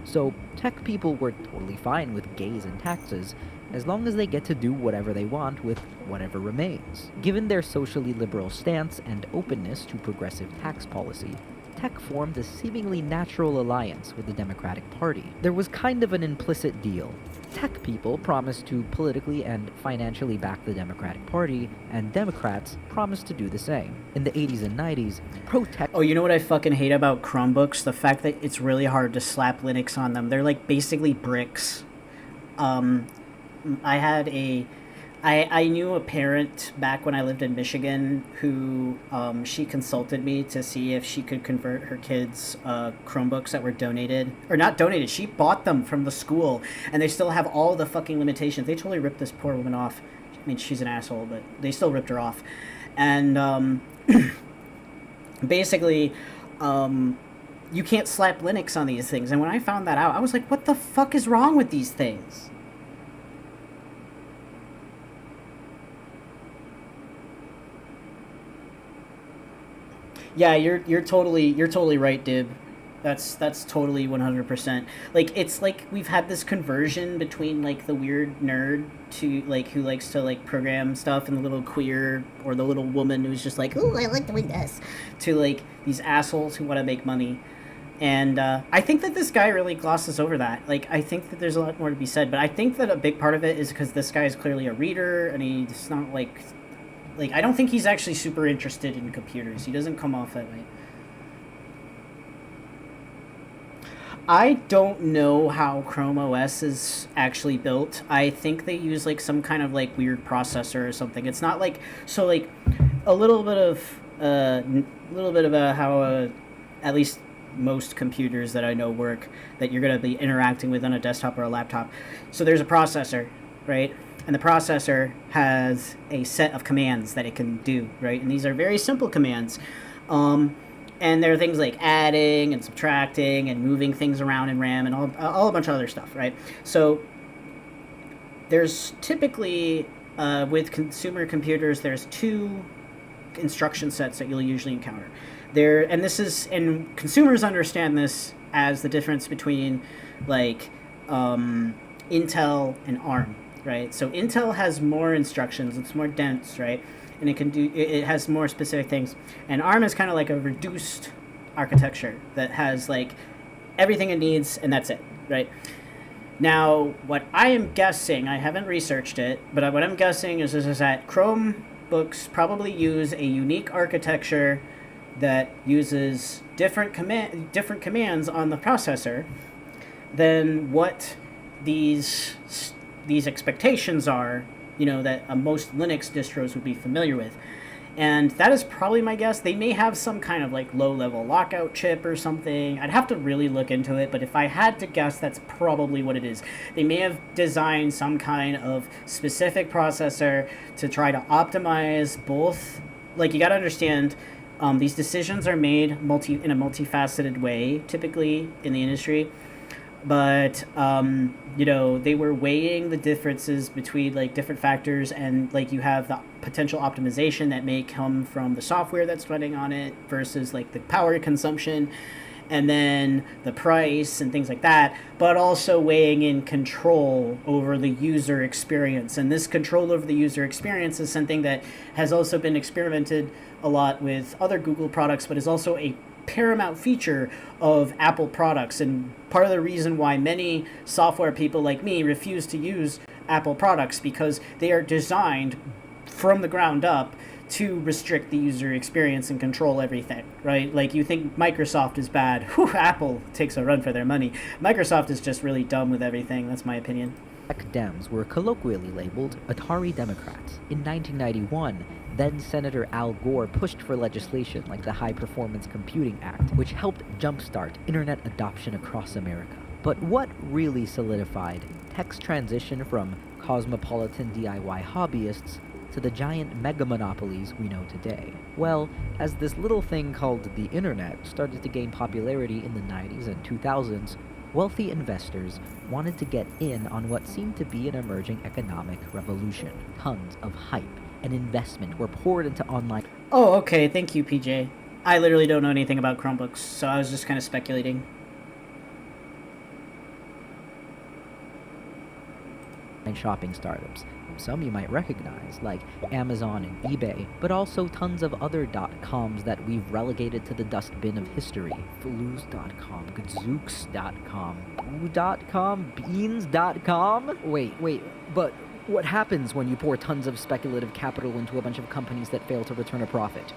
C: So, tech people were totally fine with gays and taxes, as long as they get to do whatever they want with whatever remains. Given their socially liberal stance and openness to progressive tax policy, tech formed a seemingly natural alliance with the Democratic Party. There was kind of an implicit deal. Tech people promised to politically and financially back the Democratic Party, and Democrats promised to do the same. In the 80s and 90s, pro-tech...
A: Oh, you know what I fucking hate about Chromebooks? The fact that it's really hard to slap Linux on them. They're, like, basically bricks. I knew a parent back when I lived in Michigan who, she consulted me to see if she could convert her kids' Chromebooks that were donated. Or not donated, she bought them from the school, and they still have all the fucking limitations. They totally ripped this poor woman off. I mean, she's an asshole, but they still ripped her off. And, basically, you can't slap Linux on these things. And when I found that out, I was like, what the fuck is wrong with these things? Yeah, you're totally right, Dib. That's totally 100%. Like, it's like we've had this conversion between, like, the weird nerd to, like, who likes to, like, program stuff, and the little queer or the little woman who's just like, ooh, I like doing this, to, like, these assholes who want to make money. And I think that this guy really glosses over that. Like, I think that there's a lot more to be said, but I think that a big part of it is because this guy is clearly a reader, and he's not, like, I don't think he's actually super interested in computers. He doesn't come off that way. I don't know how Chrome OS is actually built. I think they use, like, some kind of, like, weird processor or something. It's not like, so, like, a little bit about how at least most computers that I know work, that you're going to be interacting with on a desktop or a laptop. So there's a processor, right? And the processor has a set of commands that it can do, right? And these are very simple commands. And there are things like adding and subtracting and moving things around in RAM and all a bunch of other stuff, right? So there's typically, with consumer computers, there's two instruction sets that you'll usually encounter. And consumers understand this as the difference between, like, Intel and ARM. Right, so Intel has more instructions, it's more dense, right, and it has more specific things, and ARM is kind of like a reduced architecture that has, like, everything it needs, and that's it, right? Now, what I am guessing, I haven't researched it, but what I'm guessing is that Chromebooks probably use a unique architecture that uses different commands on the processor than what these expectations are, that most Linux distros would be familiar with. And that is probably my guess. They may have some kind of like low-level lockout chip or something. I'd have to really look into it, but if I had to guess, that's probably what it is. They may have designed some kind of specific processor to try to optimize both. Like, you got to understand, these decisions are made in a multifaceted way, typically in the industry. But they were weighing the differences between like different factors, and like you have the potential optimization that may come from the software that's running on it versus like the power consumption, and then the price and things like that, but also weighing in control over the user experience. And this control over the user experience is something that has also been experimented a lot with other Google products, but is also a paramount feature of Apple products, and part of the reason why many software people like me refuse to use Apple products, because they are designed from the ground up to restrict the user experience and control everything, right? Like, you think Microsoft is bad, Apple takes a run for their money. Microsoft is just really dumb with everything. That's my opinion.
C: Tech Dems were colloquially labeled Atari Democrats. In 1991, then-Senator Al Gore pushed for legislation like the High Performance Computing Act, which helped jumpstart internet adoption across America. But what really solidified tech's transition from cosmopolitan DIY hobbyists to the giant mega monopolies we know today? Well, as this little thing called the internet started to gain popularity in the 90s and 2000s, wealthy investors wanted to get in on what seemed to be an emerging economic revolution. Tons of hype and investment were poured into online.
A: Oh, okay. Thank you, PJ. I literally don't know anything about Chromebooks, so I was just kind of speculating.
C: Shopping startups. Some you might recognize, like Amazon and eBay, but also tons of other .coms that we've relegated to the dustbin of history. Flooz.com, Gadzooks.com, Boo.com, Beans.com? Wait, but what happens when you pour tons of speculative capital into a bunch of companies that fail to return a profit?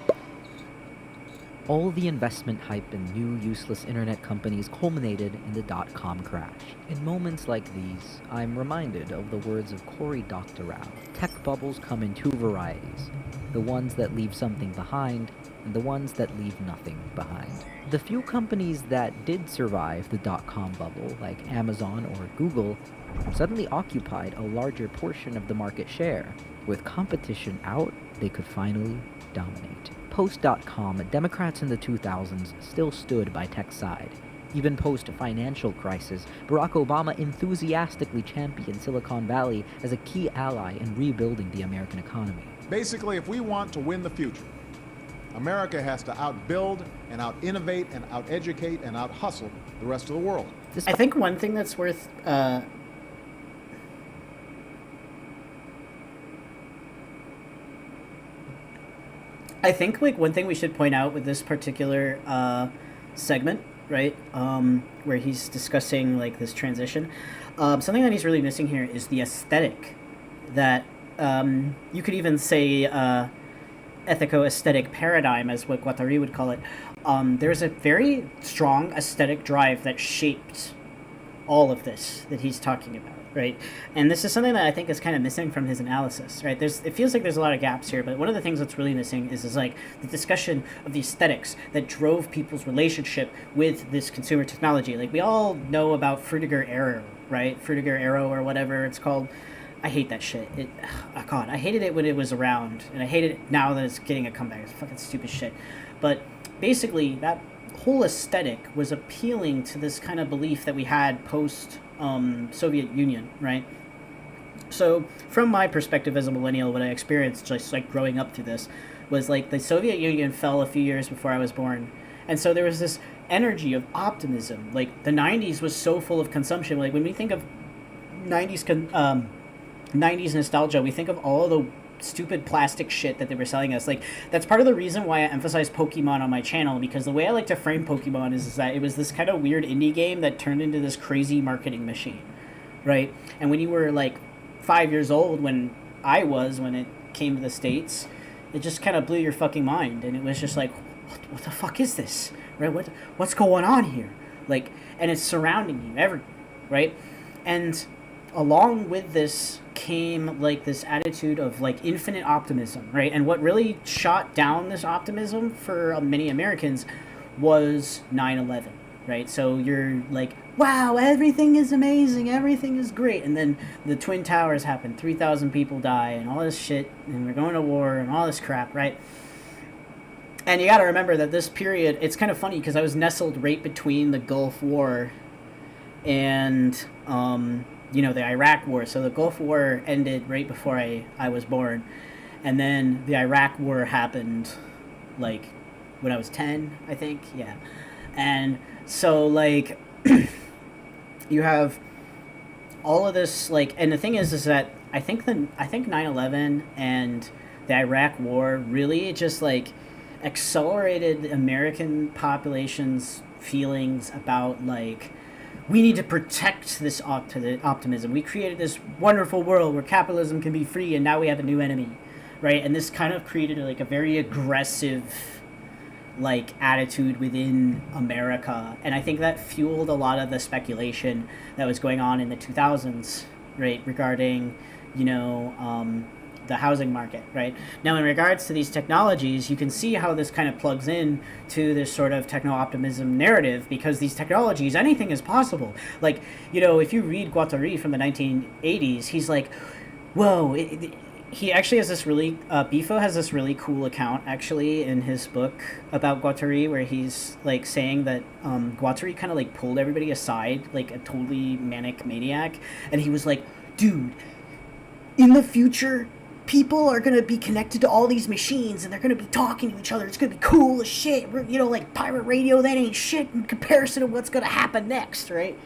C: All the investment hype in new, useless internet companies culminated in the dot-com crash. In moments like these, I'm reminded of the words of Cory Doctorow. Tech bubbles come in two varieties: the ones that leave something behind, and the ones that leave nothing behind. The few companies that did survive the dot-com bubble, like Amazon or Google, suddenly occupied a larger portion of the market share. With competition out, they could finally dominate. Post-dot-com, Democrats in the 2000s still stood by tech's side. Even post-financial crisis, Barack Obama enthusiastically championed Silicon Valley as a key ally in rebuilding the American economy.
E: Basically, if we want to win the future, America has to outbuild and out-innovate and out-educate and out-hustle the rest of the world.
A: I think one thing that's worth I think like one thing we should point out with this particular segment, right, where he's discussing like this transition, something that he's really missing here is the aesthetic that you could even say ethico-aesthetic paradigm, as what Guattari would call it. There's a very strong aesthetic drive that shaped all of this that he's talking about, right? And this is something that I think is kind of missing from his analysis, right? It feels like there's a lot of gaps here, but one of the things that's really missing is like the discussion of the aesthetics that drove people's relationship with this consumer technology. Like, we all know about Frutiger Arrow, right? Frutiger Arrow or whatever it's called. I hate that shit. God, I hated it when it was around, and I hate it now that it's getting a comeback. It's fucking stupid shit. But basically, that whole aesthetic was appealing to this kind of belief that we had post Soviet Union, right? So from my perspective as a millennial, what I experienced just like growing up through this was like the Soviet Union fell a few years before I was born, and so there was this energy of optimism. Like, the 90s was so full of consumption. Like, when we think of 90s nostalgia, we think of all of the stupid plastic shit that they were selling us. Like, that's part of the reason why I emphasize Pokemon on my channel, because the way I like to frame Pokemon is that it was this kind of weird indie game that turned into this crazy marketing machine, right? And when you were like 5 years old, when it came to the States, it just kind of blew your fucking mind, and it was just like, what the fuck is this, right? What's going on here? Like, and it's surrounding you everywhere, right? And along with this came like this attitude of like infinite optimism, right? And what really shot down this optimism for many Americans was 9/11, right? So you're like, wow, everything is amazing, everything is great, and then the Twin Towers happened, 3,000 people die, and all this shit, and we're going to war, and all this crap, right? And you got to remember that this period, it's kind of funny because I was nestled right between the Gulf War and the Iraq War. So the Gulf War ended right before I was born, and then the Iraq War happened like when I was 10, I think. Yeah. And so like you have all of this, like, and the thing is that I think 9/11 and the Iraq War really just like accelerated the American population's feelings about like, we need to protect this optimism. We created this wonderful world where capitalism can be free, and now we have a new enemy, right? And this kind of created like a very aggressive like attitude within America, and I think that fueled a lot of the speculation that was going on in the 2000s, right, regarding the housing market, right? Now, in regards to these technologies, you can see how this kind of plugs in to this sort of techno-optimism narrative, because these technologies, anything is possible. Like, if you read Guattari from the 1980s, he's like, whoa, he actually has this really, Bifo has this really cool account, actually, in his book about Guattari, where he's, like, saying that Guattari kind of, like, pulled everybody aside, like a totally manic maniac, and he was like, dude, in the future, people are going to be connected to all these machines, and they're going to be talking to each other. It's going to be cool as shit. Like pirate radio, that ain't shit in comparison to what's going to happen next, right?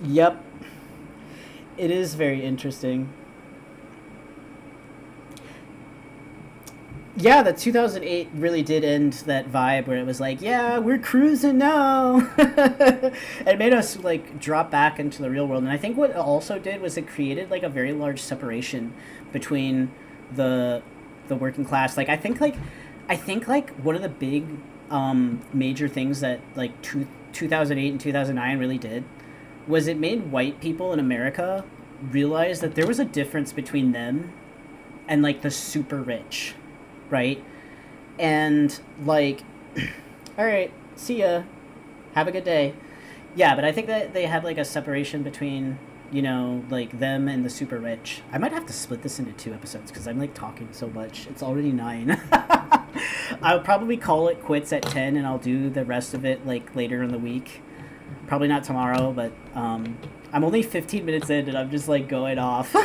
A: Yep. It is very interesting. Yeah, the 2008 really did end that vibe where it was like, yeah, we're cruising now. It made us like drop back into the real world. And I think what it also did was it created like a very large separation between the working class. Like I think one of the big major things that like 2008 and 2009 really did was it made white people in America realize that there was a difference between them and like the super rich. Right? And like, all right, see ya, have a good day. Yeah, but I think that they had like a separation between, like them and the super rich. I might have to split this into 2 episodes because I'm like talking so much. It's already 9. I'll probably call it quits at 10, and I'll do the rest of it like later in the week. Probably not tomorrow, but I'm only 15 minutes in and I'm just like going off.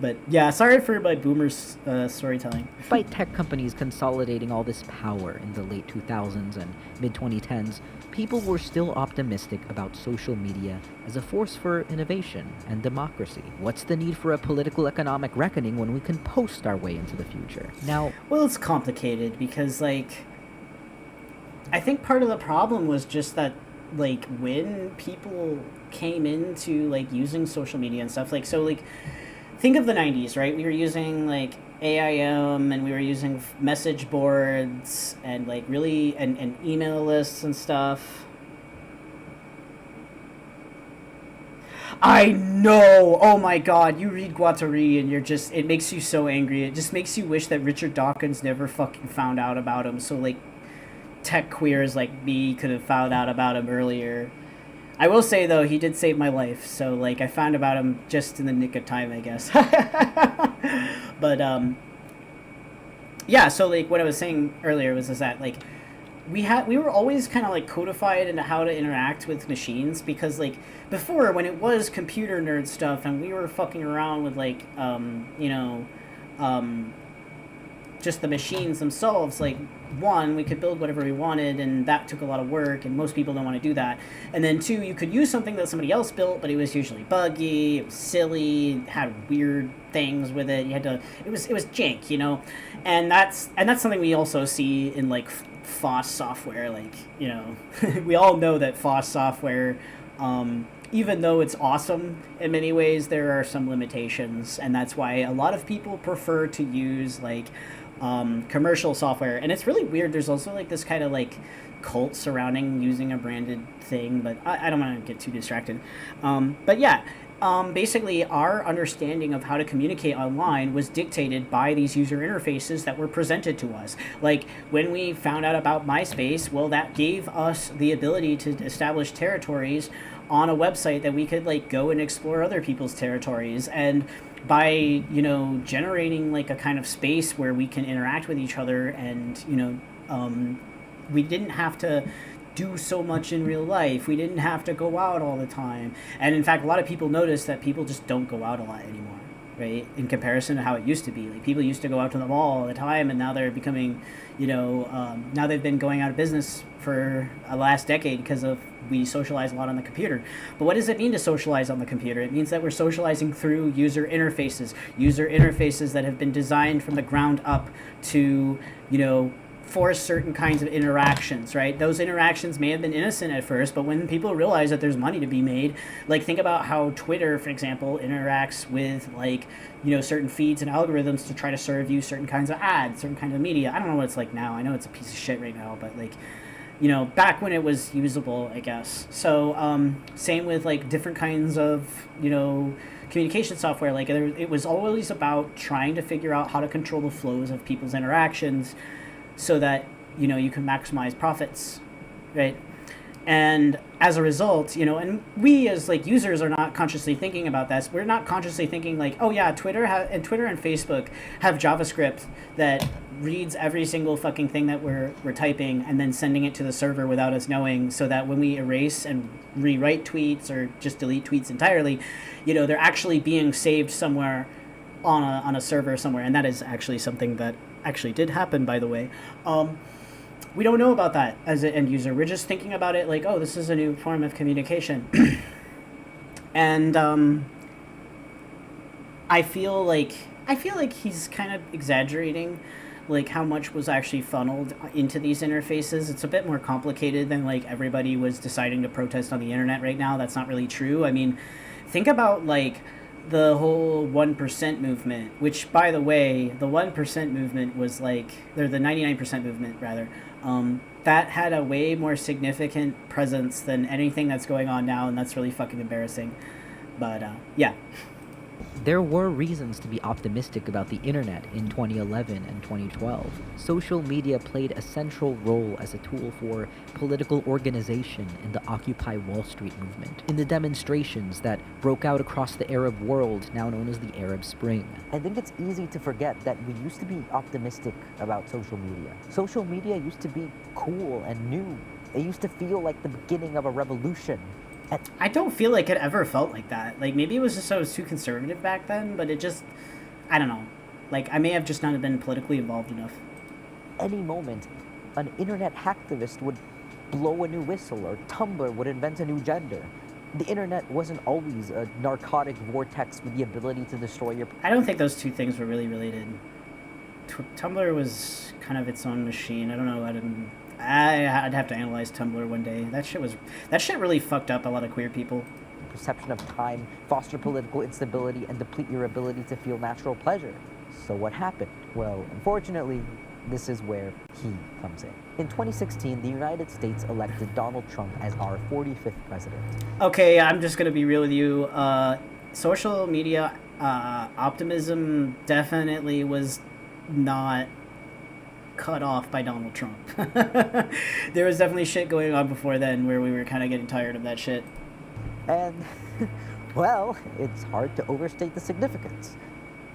A: But yeah, sorry for my boomer storytelling.
C: Despite tech companies consolidating all this power in the late 2000s and mid-2010s, people were still optimistic about social media as a force for innovation and democracy. What's the need for a political economic reckoning when we can post our way into the future? Now,
A: well, it's complicated because, like, I think part of the problem was just that, like, when people came into, like, using social media and stuff, like, so, like, think of the 90s, right? We were using, like, AIM, and we were using message boards, and, like, really, and email lists and stuff. I know! Oh my god, you read Guattari, and you're just, it makes you so angry. It just makes you wish that Richard Dawkins never fucking found out about him, so, like, tech queers like me could have found out about him earlier. I will say, though, he did save my life, so, like, I found about him just in the nick of time, I guess. But, yeah, so, like, what I was saying earlier was that, like, we were always kind of, like, codified into how to interact with machines, because, like, before, when it was computer nerd stuff, and we were fucking around with, like, just the machines themselves, like, one, we could build whatever we wanted, and that took a lot of work, and most people don't want to do that. And then 2, you could use something that somebody else built, but it was usually buggy, it was silly, it had weird things with it. You had to, it was jank, and that's something we also see in, like, FOSS software, like, you know, we all know that FOSS software, even though it's awesome in many ways, there are some limitations, and that's why a lot of people prefer to use like commercial software. And it's really weird. There's also like this kind of like cult surrounding using a branded thing, but I don't want to get too distracted. But yeah. Basically, our understanding of how to communicate online was dictated by these user interfaces that were presented to us. Like, when we found out about MySpace, well, that gave us the ability to establish territories on a website that we could, like, go and explore other people's territories. And by, you know, generating, like, a kind of space where we can interact with each other and, you know, we didn't have to do so much in real life. We didn't have to go out all the time. And in fact, a lot of people notice that people just don't go out a lot anymore, right? In comparison to how it used to be. Like, people used to go out to the mall all the time, and now they're becoming, you know, now they've been going out of business for the last decade because of we socialize a lot on the computer. But what does it mean to socialize on the computer? It means that we're socializing through user interfaces that have been designed from the ground up to, you know, for certain kinds of interactions, right? Those interactions may have been innocent at first, but when people realize that there's money to be made, like, think about how Twitter, for example, interacts with, like, you know, certain feeds and algorithms to try to serve you certain kinds of ads, certain kinds of media. I don't know what it's like now. I know it's a piece of shit right now, but, like, you know, back when it was usable, I guess. So, same with, like, different kinds of, you know, communication software. Like, it was always about trying to figure out how to control the flows of people's interactions so that, you know, you can maximize profits, right? And as a result, you know, and we as like users are not consciously thinking about this. We're not consciously thinking like, oh yeah, Twitter and Facebook have JavaScript that reads every single fucking thing that we're typing and then sending it to the server without us knowing, so that when we erase and rewrite tweets or just delete tweets entirely, you know, they're actually being saved somewhere on a server somewhere. And that is actually something that actually did happen, by the way. We don't know about that as an end user. We're just thinking about it like, oh, this is a new form of communication. And I feel like he's kind of exaggerating like how much was actually funneled into these interfaces. It's a bit more complicated than like everybody was deciding to protest on the internet right now. That's not really true. I mean, think about like the whole 1% movement, which, by the way, the 1% movement was like, or the 99% movement rather, that had a way more significant presence than anything that's going on now, and that's really fucking embarrassing. But yeah.
C: There were reasons to be optimistic about the internet in 2011 and 2012. Social media played a central role as a tool for political organization in the Occupy Wall Street movement, in the demonstrations that broke out across the Arab world, now known as the Arab Spring.
B: I think it's easy to forget that we used to be optimistic about social media. Social media used to be cool and new. It used to feel like the beginning of a revolution.
A: I don't feel like it ever felt like that. Like, maybe it was just I was too conservative back then, but it just, I don't know. Like, I may have just not been politically involved enough.
B: Any moment, an internet hacktivist would blow a new whistle, or Tumblr would invent a new gender. The internet wasn't always a narcotic vortex with the ability to destroy your...
A: I don't think those two things were really related. Tumblr was kind of its own machine. I don't know. I'd have to analyze Tumblr one day. That shit really fucked up a lot of queer people.
B: Perception of time, foster political instability, and deplete your ability to feel natural pleasure. So what happened? Well, unfortunately, this is where he comes in. In 2016, the United States elected Donald Trump as our 45th president.
A: Okay, I'm just gonna be real with you. Social media optimism definitely was not cut off by Donald Trump. There was definitely shit going on before then where we were kind of getting tired of that shit.
B: And, well, it's hard to overstate the significance.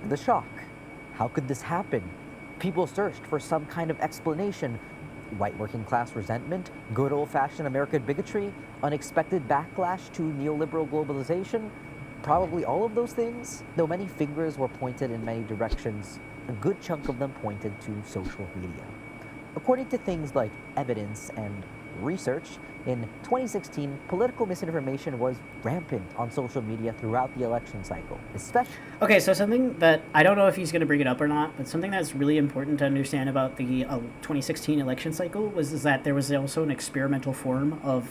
B: The shock. How could this happen? People searched for some kind of explanation. White working class resentment, good old-fashioned American bigotry, unexpected backlash to neoliberal globalization, probably all of those things. Though many fingers were pointed in many directions, a good chunk of them pointed to social media. According to things like evidence and research. In 2016, political misinformation was rampant on social media throughout the election cycle, especially...
A: Okay, so something that, I don't know if he's going to bring it up or not, but something that's really important to understand about the 2016 election cycle is that there was also an experimental form of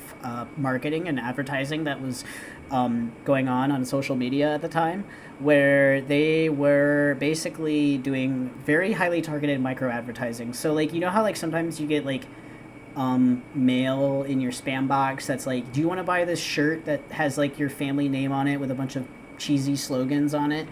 A: marketing and advertising that was going on social media at the time, where they were basically doing very highly targeted micro advertising. So, like, you know how, like, sometimes you get, like, mail in your spam box that's like, do you want to buy this shirt that has like your family name on it with a bunch of cheesy slogans on it?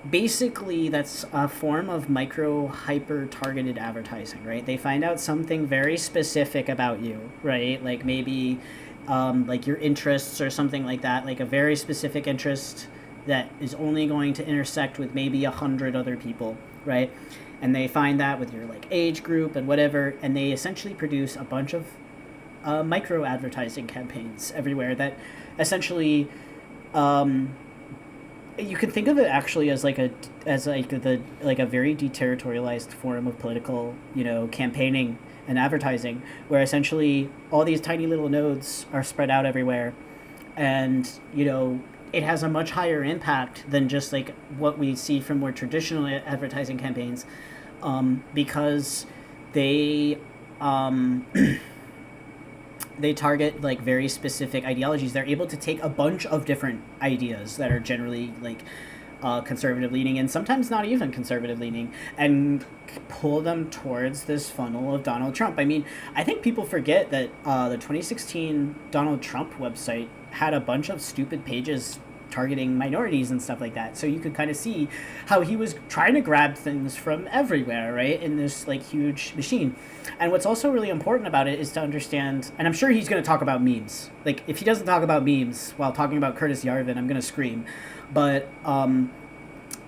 A: Basically, that's a form of micro hyper targeted advertising, right? They find out something very specific about you, right? Like maybe like your interests or something like that, like a very specific interest that is only going to intersect with maybe 100 other people, right? And they find that with your like age group and whatever, and they essentially produce a bunch of micro advertising campaigns everywhere that essentially you can think of it actually as like a very deterritorialized form of political, you know, campaigning and advertising, where essentially all these tiny little nodes are spread out everywhere, and you know, it has a much higher impact than just like what we see from more traditional advertising campaigns, because they they target like very specific ideologies. They're able to take a bunch of different ideas that are generally like conservative leaning and sometimes not even conservative leaning, and pull them towards this funnel of Donald Trump. I mean, I think people forget that the 2016 Donald Trump website had a bunch of stupid pages targeting minorities and stuff like that. So you could kind of see how he was trying to grab things from everywhere, right, in this like huge machine. And what's also really important about it is to understand, and I'm sure he's going to talk about memes. Like, if he doesn't talk about memes while talking about Curtis Yarvin, I'm going to scream. But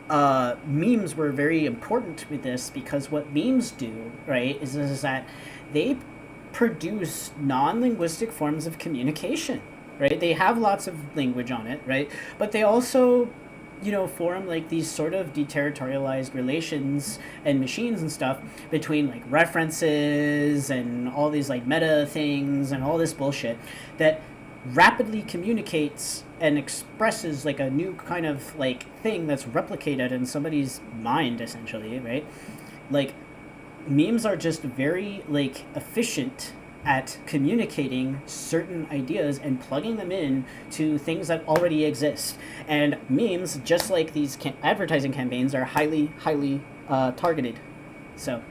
A: memes were very important with this, because what memes do, right, is that they produce non-linguistic forms of communication. Right? They have lots of language on it, right? But they also, you know, form like these sort of deterritorialized relations and machines and stuff between like references and all these like meta things and all this bullshit that rapidly communicates and expresses like a new kind of like thing that's replicated in somebody's mind, essentially, right? Like, memes are just very like efficient at communicating certain ideas and plugging them in to things that already exist. And memes, just like these advertising campaigns, are highly targeted. So,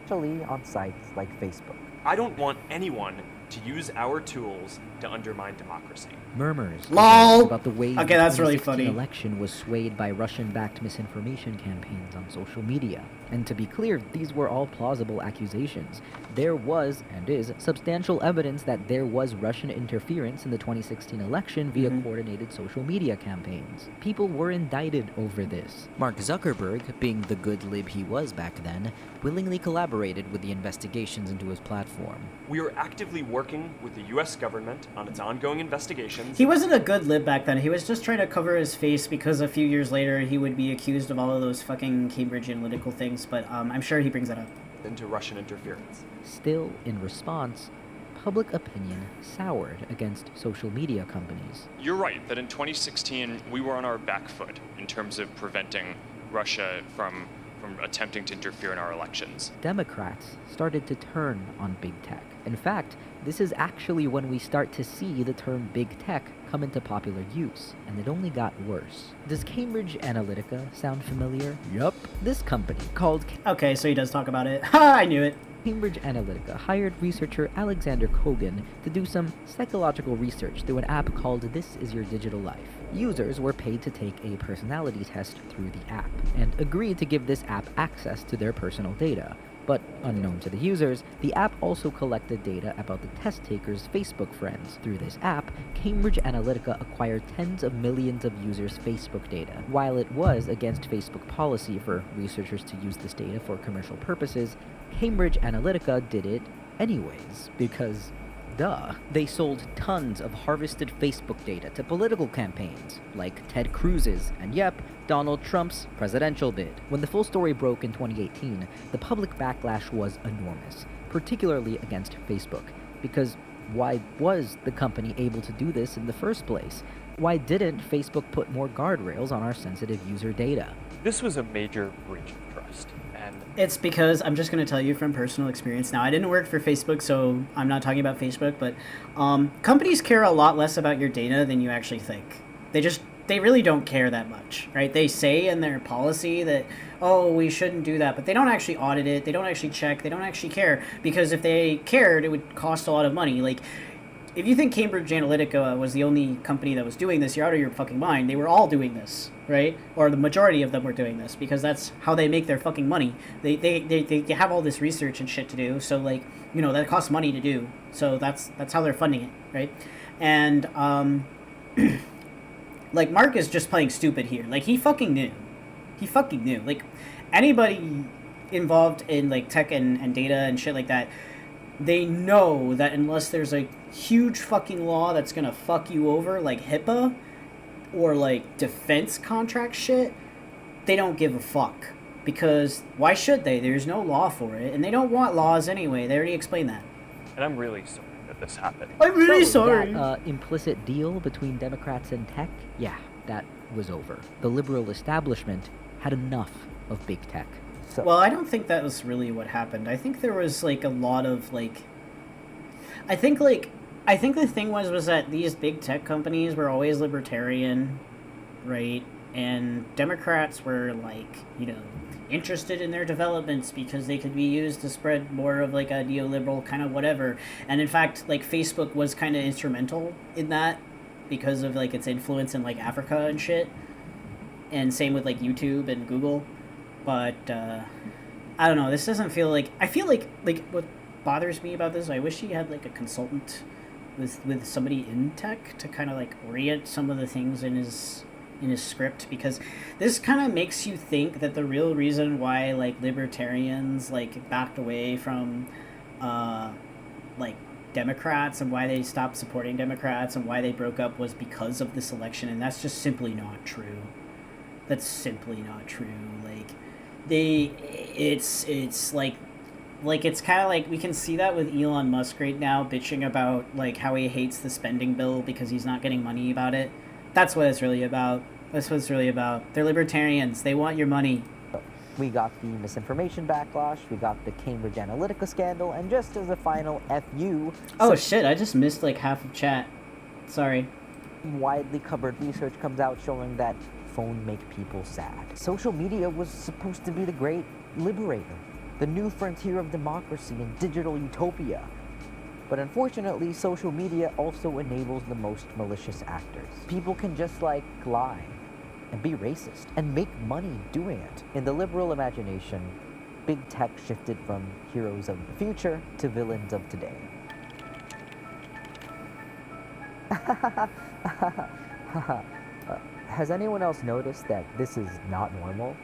B: especially on sites like Facebook.
F: I don't want anyone to use our tools to undermine democracy.
C: Murmurs
A: LOL.
C: about the way
A: Okay,
C: the
A: that's really
C: 2016
A: funny.
C: election was swayed by Russian-backed misinformation campaigns on social media. And to be clear, these were all plausible accusations. There was, and is, substantial evidence that there was Russian interference in the 2016 election via coordinated social media campaigns. People were indicted over this. Mark Zuckerberg, being the good lib he was back then, willingly collaborated with the investigations into his platform.
F: We are actively working with the U.S. government on its ongoing investigations.
A: he wasn't a good lib back then. He was just trying to cover his face because a few years later he would be accused of all of those fucking Cambridge Analytical things, but I'm sure he brings that up.
F: Into Russian interference.
C: Still, in response, public opinion soured against social media companies.
G: You're right that in 2016 we were on our back foot in terms of preventing Russia from attempting to interfere in our elections.
C: Democrats started to turn on big tech. In fact, this is actually when we start to see the term big tech come into popular use, and it only got worse. Does Cambridge Analytica sound familiar? Yup. This company, called
A: Okay, so he does talk about it. Ha! I knew it.
C: Cambridge Analytica hired researcher Alexander Kogan to do some psychological research through an app called This Is Your Digital Life. Users were paid to take a personality test through the app, and agreed to give this app access to their personal data. But unknown to the users, the app also collected data about the test takers' Facebook friends. Through this app, Cambridge Analytica acquired tens of millions of users' Facebook data. While it was against Facebook policy for researchers to use this data for commercial purposes, Cambridge Analytica did it anyways, because duh. They sold tons of harvested Facebook data to political campaigns, like Ted Cruz's, and yep, Donald Trump's presidential bid. When the full story broke in 2018, the public backlash was enormous, particularly against Facebook, because Why was the company able to do this in the first place? Why didn't Facebook put more guardrails on our sensitive user data?
F: This was a major breach of trust. And
A: It's because I'm just going to tell you from personal experience. Now, I didn't work for Facebook, so I'm not talking about Facebook, but companies care a lot less about your data than you actually think. They really don't care that much, right? They say in their policy that, oh, we shouldn't do that, but they don't actually audit it. They don't actually check. They don't actually care, because if they cared, it would cost a lot of money. Like, if you think Cambridge Analytica was the only company that was doing this, you're out of your fucking mind. They were all doing this, right? Or the majority of them were doing this, because that's how they make their fucking money. They have all this research and shit to do, so, like, you know, that costs money to do. So that's how they're funding it, right? And like, Mark is just playing stupid here. Like, he fucking knew. Like, anybody involved in, like, tech and data and shit like that, they know that unless there's a huge fucking law that's gonna fuck you over, like HIPAA or, like, defense contract shit, they don't give a fuck. Because why should they? There's no law for it, and they don't want laws anyway. They already explained that.
F: and I'm really sorry that this happened.
A: I'm really
C: So
A: sorry.
C: that implicit deal between Democrats and tech, yeah, that was over. The liberal establishment had enough of big tech.
B: So,
A: Well, I don't think that was really what happened. I think there was, like, a lot of, like... I think the thing was that these big tech companies were always libertarian, right? And Democrats were, like, you know, interested in their developments because they could be used to spread more of, like, a neoliberal kind of whatever. And in fact, like, Facebook was kind of instrumental in that because of, like, its influence in, like, Africa and shit. And same with, like, YouTube and Google. But I don't know, this doesn't feel like... I feel like what bothers me about this, I wish he had, like, a consultant with somebody in tech to kind of, like, orient some of the things in his script, because this kind of makes you think that the real reason why, like, libertarians, like, backed away from like, Democrats, and why they stopped supporting Democrats, and why they broke up was because of this election, and that's just simply not true. That's simply not true. Like, it's like it's kind of like we can see that with Elon Musk right now bitching about, like, how he hates the spending bill because he's not getting money about it. That's what it's really about. That's what it's really about. They're libertarians. They want your money.
B: we got the misinformation backlash, we got the Cambridge Analytica scandal, and just as a final FU...
A: Oh shit, I just missed like half of chat. Sorry.
B: Widely covered research comes out showing that phones make people sad. Social media was supposed to be the great liberator, the new frontier of democracy and digital utopia. But unfortunately, social media also enables the most malicious actors. People can just, like, lie and be racist and make money doing it. In the liberal imagination, big tech shifted from heroes of the future to villains of today. Has anyone else noticed that this is not normal?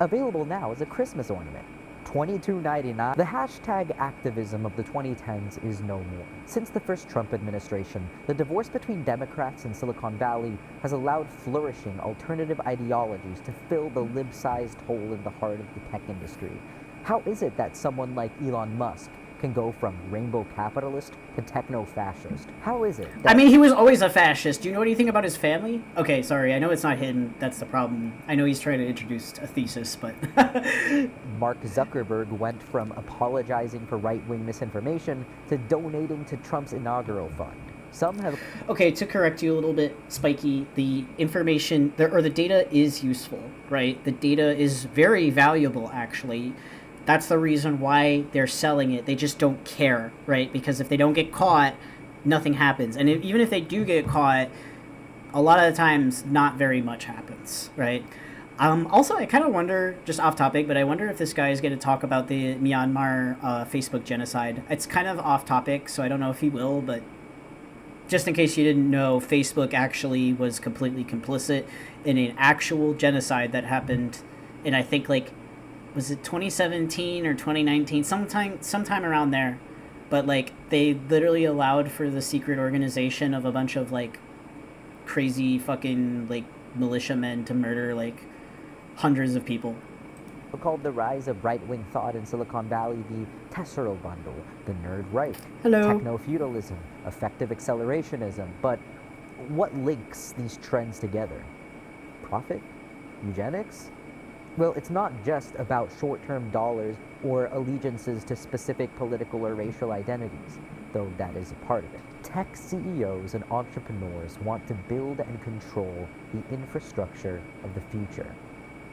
B: Available now as a Christmas ornament. $22.99. The hashtag activism of the 2010s is no more. Since the first Trump administration, the divorce between Democrats and Silicon Valley has allowed flourishing alternative ideologies to fill the lib-sized hole in the heart of the tech industry. How is it that someone like Elon Musk can go from rainbow capitalist to techno-fascist? How is it that...
A: I mean, he was always a fascist. Do you know anything about his family? Okay, sorry, I know it's not hidden. That's the problem. I know he's trying to introduce a thesis, but...
B: Mark Zuckerberg went from apologizing for right-wing misinformation to donating to Trump's inaugural fund. Some have...
A: Okay, to correct you a little bit, Spiky, the information, or the data is useful, right? The data is very valuable, actually. That's the reason why they're selling it. They just don't care, right? Because if they don't get caught, nothing happens. And even if they do get caught, a lot of the times, not very much happens, right? Also, I kind of wonder, just off topic, but I wonder if this guy is going to talk about the Myanmar Facebook genocide. It's kind of off topic, so I don't know if he will, but just in case you didn't know, Facebook actually was completely complicit in an actual genocide that happened in, I think, like, was it 2017 or 2019? Sometime around there. But, like, they literally allowed for the secret organization of a bunch of, like, crazy fucking, like, militiamen to murder, like, hundreds of people.
B: called the rise of right-wing thought in Silicon Valley the Tessero Bundle, the Nerd Right,
A: Hello.
B: Techno-feudalism, effective accelerationism. But what links these trends together? Profit? Eugenics? Well, it's not just about short-term dollars or allegiances to specific political or racial identities, though that is a part of it. Tech CEOs and entrepreneurs want to build and control the infrastructure of the future.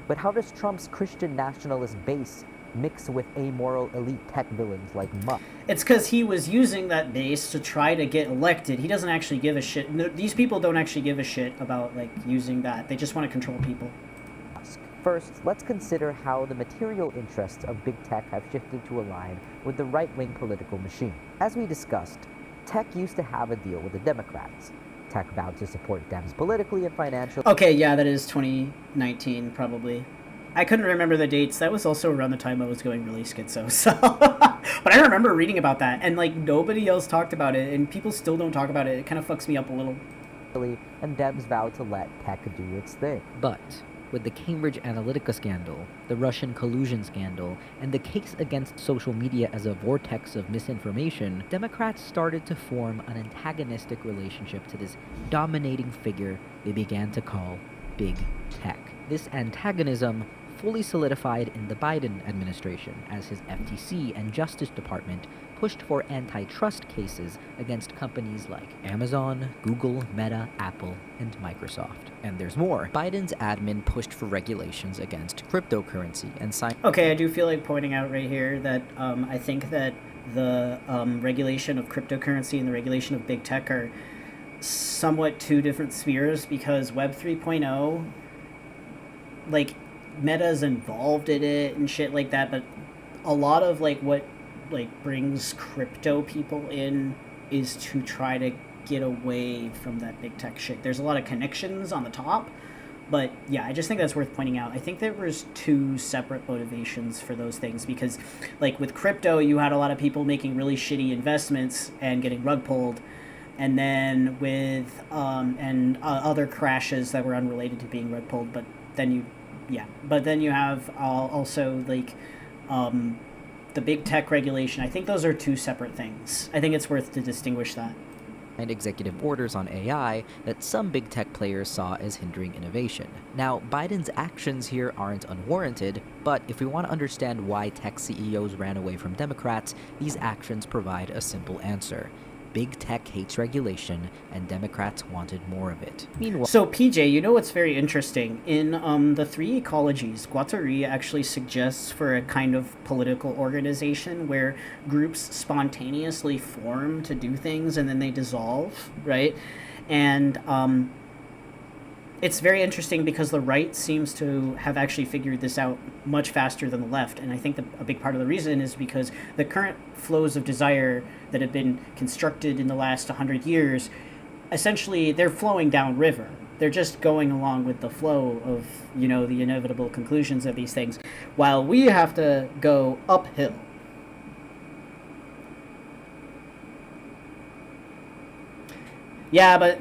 B: But how does Trump's Christian nationalist base mix with amoral elite tech villains like Musk?
A: It's because he was using that base to try to get elected. He doesn't actually give a shit. No, these people don't actually give a shit about like using that. They just want to control people.
B: First, let's consider how the material interests of big tech have shifted to align with the right-wing political machine. As we discussed, tech used to have a deal with the Democrats. Tech vowed to support Dems politically and financially.
A: Okay, yeah, that is 2019 probably. I couldn't remember the dates. That was also around the time I was going really schizo. So, but I remember reading about that, and like nobody else talked about it, and people still don't talk about it. It kind of fucks me up a little.
B: And Dems vowed to let tech do its thing.
C: But with the Cambridge Analytica scandal, the Russian collusion scandal, and the case against social media as a vortex of misinformation, Democrats started to form an antagonistic relationship to this dominating figure they began to call Big Tech. This antagonism fully solidified in the Biden administration as his FTC and Justice Department pushed for antitrust cases against companies like Amazon, Google, Meta, Apple, and Microsoft. And there's more. Biden's admin pushed for regulations against cryptocurrency and signed...
A: Okay, I do feel like pointing out right here that I think that the regulation of cryptocurrency and the regulation of big tech are somewhat two different spheres, because Web 3.0, like, Meta's involved in it and shit like that, but a lot of, like, what like brings crypto people in is to try to get away from that big tech shit. There's a lot of connections on the top, but yeah, I just think that's worth pointing out. I think there was two separate motivations for those things, because like with crypto, you had a lot of people making really shitty investments and getting rug pulled, and then with other crashes that were unrelated to being rug pulled, but then you have also like the big tech regulation. I think those are two separate things. I think it's worth to distinguish that.
C: And executive orders on AI that some big tech players saw as hindering innovation. Now, Biden's actions here aren't unwarranted, but if we want to understand why tech CEOs ran away from Democrats, these actions provide a simple answer. Big tech hates regulation, and Democrats wanted more of it. Meanwhile,
A: so PJ, you know what's very interesting? In the three ecologies, Guattari actually suggests for a kind of political organization where groups spontaneously form to do things and then they dissolve, right? And it's very interesting because the right seems to have actually figured this out much faster than the left. And I think a big part of the reason is because the current flows of desire that have been constructed in the last 100 years, essentially they're flowing downriver. They're just going along with the flow of, you know, the inevitable conclusions of these things, while we have to go uphill. Yeah,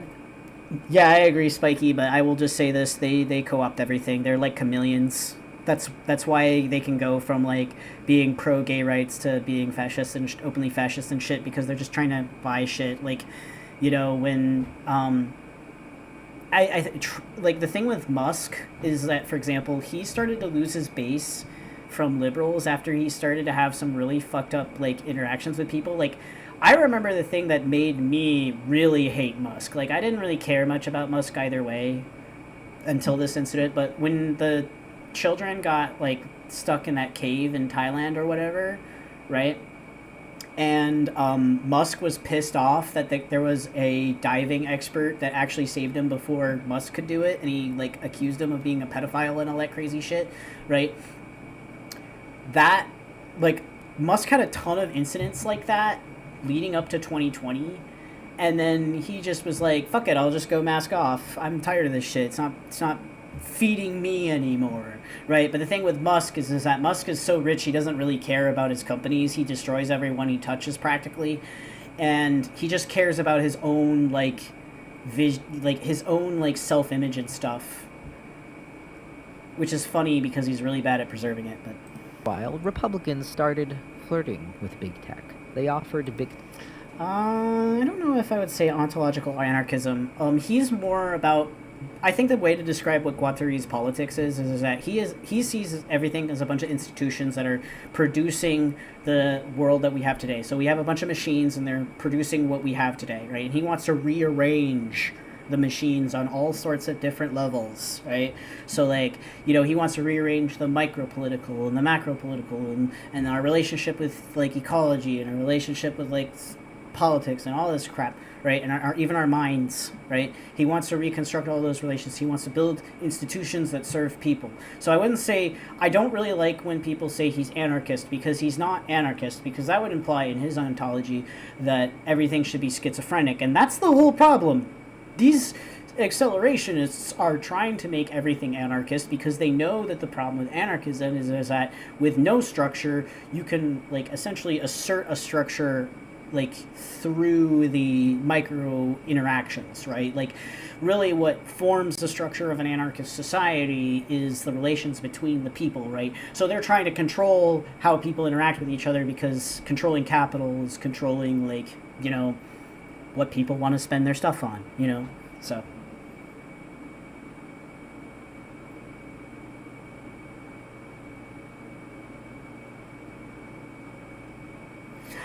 A: I agree, Spiky, but I will just say this, they co-opt everything. They're like chameleons. That's why they can go from like being pro gay rights to being fascist and openly fascist and shit, because they're just trying to buy shit. Like, you know, when like the thing with Musk is that, for example, he started to lose his base from liberals after he started to have some really fucked up like interactions with people. Like, I remember the thing that made me really hate Musk. Like, I didn't really care much about Musk either way until this incident, but when the children got like stuck in that cave in Thailand or whatever, right? And Musk was pissed off that there was a diving expert that actually saved him before Musk could do it, and he like accused him of being a pedophile and all that crazy shit, right? That, like, Musk had a ton of incidents like that leading up to 2020, and then he just was like, fuck it, I'll just go mask off. I'm tired of this shit. It's not feeding me anymore, right? But the thing with Musk is that Musk is so rich, he doesn't really care about his companies. He destroys everyone he touches practically, and he just cares about his own like his own like self-image and stuff. which is funny because he's really bad at preserving it. But
C: While Republicans started flirting with big tech, they offered big.
A: I don't know if I would say ontological anarchism. He's more about. I think the way to describe what Guattari's politics is that he sees everything as a bunch of institutions that are producing the world that we have today. So we have a bunch of machines and they're producing what we have today, right? And he wants to rearrange the machines on all sorts of different levels, right? So like, he wants to rearrange the micro-political and the macro-political and our relationship with like ecology and our relationship with like politics and all this crap, right? And even our minds, right? He wants to reconstruct all those relations. He wants to build institutions that serve people. So I wouldn't say, I don't really like when people say he's anarchist, because he's not anarchist, because that would imply in his ontology that everything should be schizophrenic. And that's the whole problem. These accelerationists are trying to make everything anarchist because they know that the problem with anarchism is that with no structure, you can like essentially assert a structure like through the micro interactions, right? Like really what forms the structure of an anarchist society is the relations between the people, right? So they're trying to control how people interact with each other, because controlling capital is controlling like, what people want to spend their stuff on, so.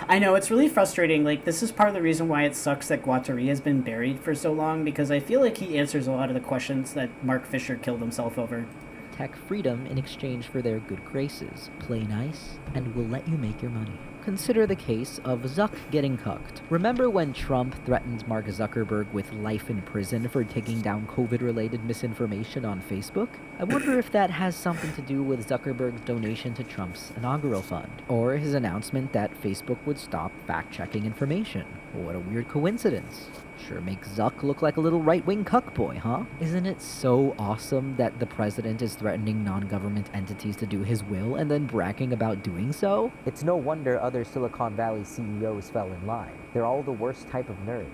A: I know, it's really frustrating. Like, this is part of the reason why it sucks that Guattari has been buried for so long, because I feel like he answers a lot of the questions that Mark Fisher killed himself over.
C: Tech freedom in exchange for their good graces. Play nice, and we'll let you make your money. Consider the case of Zuck getting cucked. Remember when Trump threatened Mark Zuckerberg with life in prison for taking down COVID-related misinformation on Facebook? I wonder if that has something to do with Zuckerberg's donation to Trump's inaugural fund, or his announcement that Facebook would stop fact-checking information. What a weird coincidence. Sure makes Zuck look like a little right-wing cuckboy, huh? Isn't it so awesome that the president is threatening non-government entities to do his will and then bragging about doing so?
B: It's no wonder other Silicon Valley CEOs fell in line. They're all the worst type of nerd.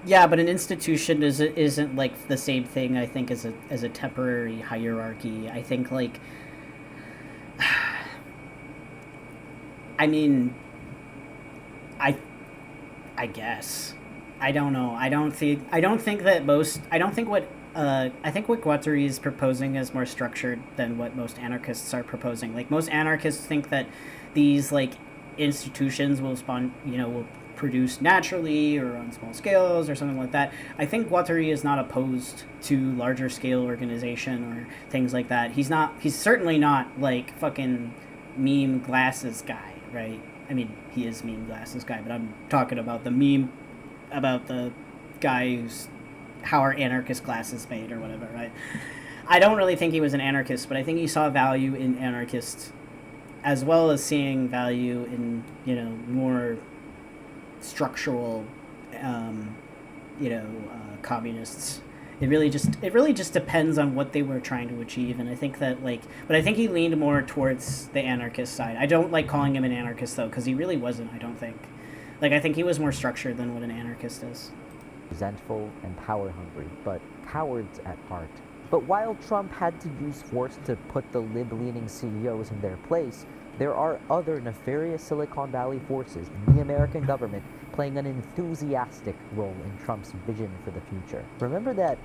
A: Yeah, but an institution isn't like the same thing, I think, as a temporary hierarchy. I think like I mean, I guess. I don't know. I think what Guattari is proposing is more structured than what most anarchists are proposing. Like, most anarchists think that these like institutions will produce naturally or on small scales or something like that. I think Guattari is not opposed to larger scale organization or things like that. He's certainly not like fucking meme glasses guy, right? I mean, he is meme glasses guy, but I'm talking about the meme about the guy who's how are anarchist glasses made or whatever, right? I don't really think he was an anarchist, but I think he saw value in anarchists as well as seeing value in, more structural, communists. It really just depends on what they were trying to achieve, and I think that but I think he leaned more towards the anarchist side. I don't like calling him an anarchist though, because he really wasn't. I don't think. I think he was more structured than what an anarchist is.
B: Resentful and power-hungry, but cowards at heart. But while Trump had to use force to put the lib-leaning CEOs in their place, there are other nefarious Silicon Valley forces in the American government playing an enthusiastic role in Trump's vision for the future. Remember that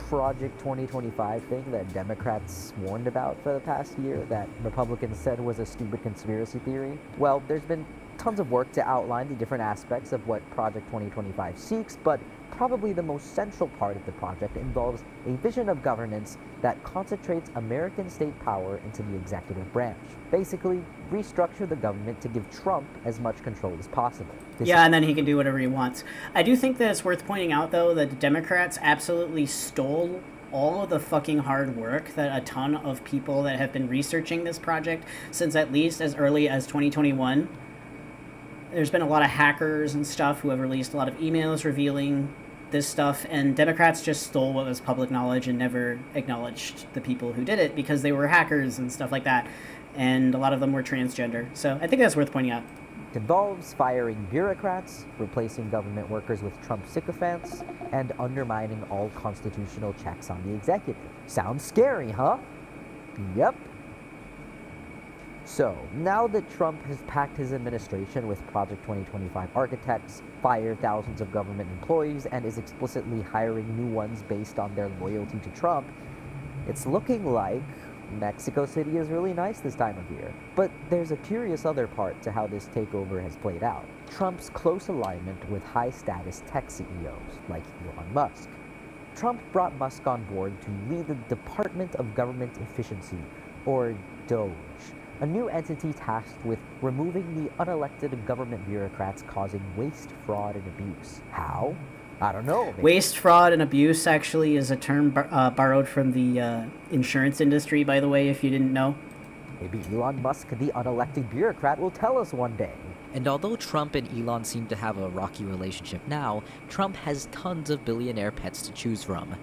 B: Project 2025 thing that Democrats warned about for the past year that Republicans said was a stupid conspiracy theory? Well, there's been tons of work to outline the different aspects of what Project 2025 seeks, but probably the most central part of the project involves a vision of governance that concentrates American state power into the executive branch. Basically, restructure the government to give Trump as much control as possible.
A: And then he can do whatever he wants. I do think that it's worth pointing out, though, that the Democrats absolutely stole all of the fucking hard work that a ton of people that have been researching this project since at least as early as 2021. There's been a lot of hackers and stuff who have released a lot of emails revealing this stuff, and Democrats just stole what was public knowledge and never acknowledged the people who did it because they were hackers and stuff like that, and a lot of them were transgender. So I think that's worth pointing out.
B: It involves firing bureaucrats, replacing government workers with Trump sycophants, and undermining all constitutional checks on the executive. Sounds scary, huh? Yep. So, now that Trump has packed his administration with Project 2025 architects, fired thousands of government employees, and is explicitly hiring new ones based on their loyalty to Trump, it's looking like Mexico City is really nice this time of year. But there's a curious other part to how this takeover has played out. Trump's close alignment with high-status tech CEOs, like Elon Musk. Trump brought Musk on board to lead the Department of Government Efficiency, or DOGE, a new entity tasked with removing the unelected government bureaucrats causing waste, fraud, and abuse. How? I don't know. Maybe.
A: Waste, fraud, and abuse actually is a term borrowed from the insurance industry, by the way, if you didn't know.
B: Maybe Elon Musk, the unelected bureaucrat, will tell us one day.
C: And although Trump and Elon seem to have a rocky relationship now, Trump has tons of billionaire pets to choose from.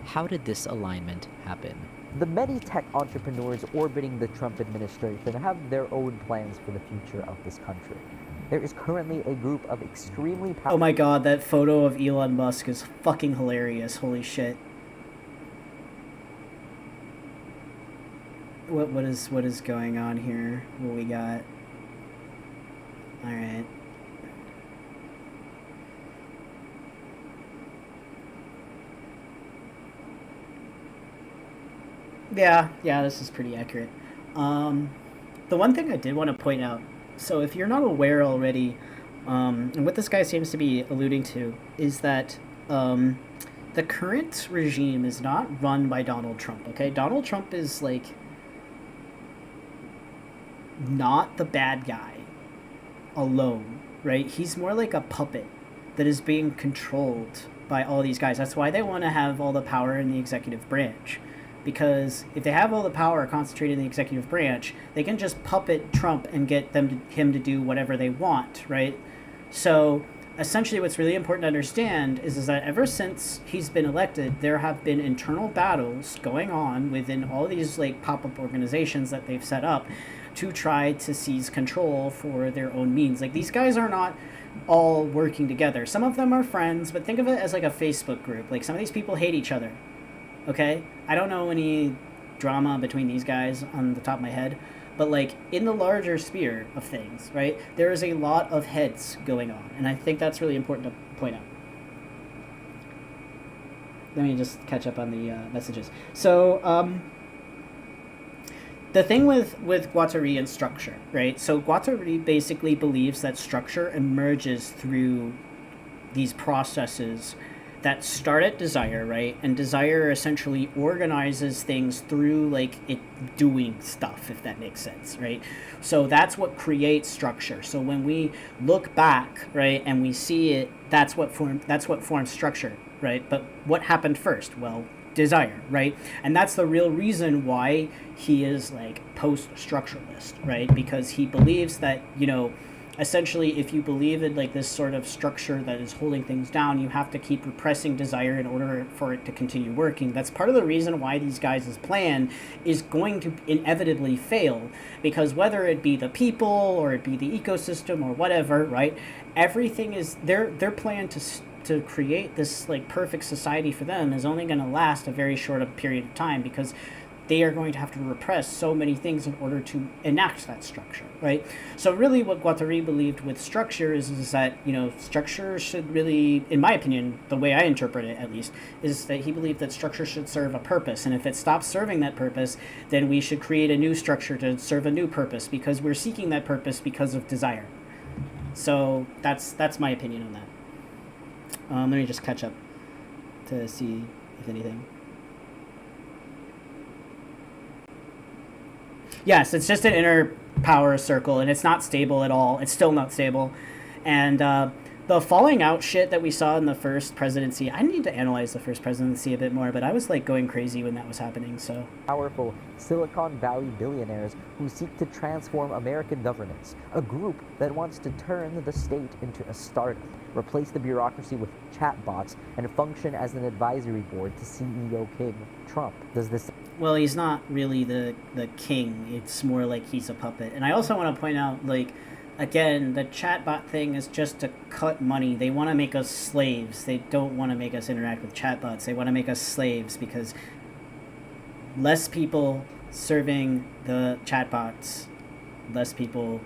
C: How did this alignment happen?
B: The many tech entrepreneurs orbiting the Trump administration have their own plans for the future of this country. There is currently a group of extremely powerful...
A: Oh my god, that photo of Elon Musk is fucking hilarious. Holy shit. What is going on here? What we got? Alright. Yeah, this is pretty accurate. The one thing I did want to point out, so if you're not aware already, and what this guy seems to be alluding to, is that the current regime is not run by Donald Trump, okay? Donald Trump is, like, not the bad guy alone, right? He's more like a puppet that is being controlled by all these guys. That's why they want to have all the power in the executive branch. Because if they have all the power concentrated in the executive branch, they can just puppet Trump and get him to do whatever they want, right? So essentially what's really important to understand is that ever since he's been elected, there have been internal battles going on within all these like pop-up organizations that they've set up to try to seize control for their own means. Like, these guys are not all working together. Some of them are friends, but think of it as like a Facebook group. Like, some of these people hate each other. Okay? I don't know any drama between these guys on the top of my head, but like in the larger sphere of things, right, there is a lot of heads going on, and I think that's really important to point out. Let me just catch up on the messages. So, the thing with Guattari and structure, right? So Guattari basically believes that structure emerges through these processes that start at desire, right? And desire essentially organizes things through like it doing stuff, if that makes sense, right? So that's what creates structure. So when we look back, right, and we see it, that's what forms structure, right? But what happened first? Well, desire, right? And that's the real reason why he is like post-structuralist, right? Because he believes that, you know, essentially, if you believe in like this sort of structure that is holding things down, you have to keep repressing desire in order for it to continue working. That's part of the reason why these guys' plan is going to inevitably fail, because whether it be the people or it be the ecosystem or whatever, right? Everything is their plan to create this like perfect society for them is only going to last a very short period of time, because they are going to have to repress so many things in order to enact that structure, right? So really what Guattari believed with structure is that, you know, structure should really, in my opinion, the way I interpret it at least, is that he believed that structure should serve a purpose. And if it stops serving that purpose, then we should create a new structure to serve a new purpose, because we're seeking that purpose because of desire. So that's my opinion on that. Let me just catch up to see if anything. Yes, it's just an inner power circle, and it's not stable at all. It's still not stable. And the falling out shit that we saw in the first presidency, I need to analyze the first presidency a bit more, but I was like going crazy when that was happening, so.
B: Powerful Silicon Valley billionaires who seek to transform American governance, a group that wants to turn the state into a startup, replace the bureaucracy with chatbots, and function as an advisory board to CEO King Trump. Does this...
A: Well, he's not really the king. It's more like he's a puppet. And I also want to point out, like, again, the chatbot thing is just to cut money. They want to make us slaves. They don't want to make us interact with chatbots. They want to make us slaves, because less people serving the chatbots, less people.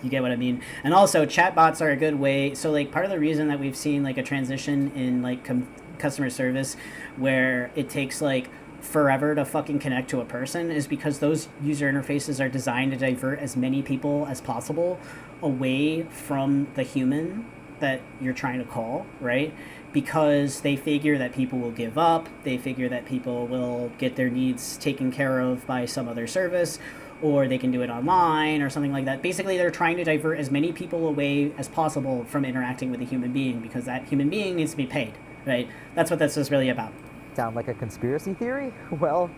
A: You get what I mean? And also, chatbots are a good way. So, like, part of the reason that we've seen, like, a transition in, like, customer service where it takes, like, forever to fucking connect to a person is because those user interfaces are designed to divert as many people as possible away from the human that you're trying to call, right? Because they figure that people will give up, they figure that people will get their needs taken care of by some other service, or they can do it online or something like that. Basically, they're trying to divert as many people away as possible from interacting with a human being because that human being needs to be paid, right? That's what this is really about.
B: Sound like a conspiracy theory? Well,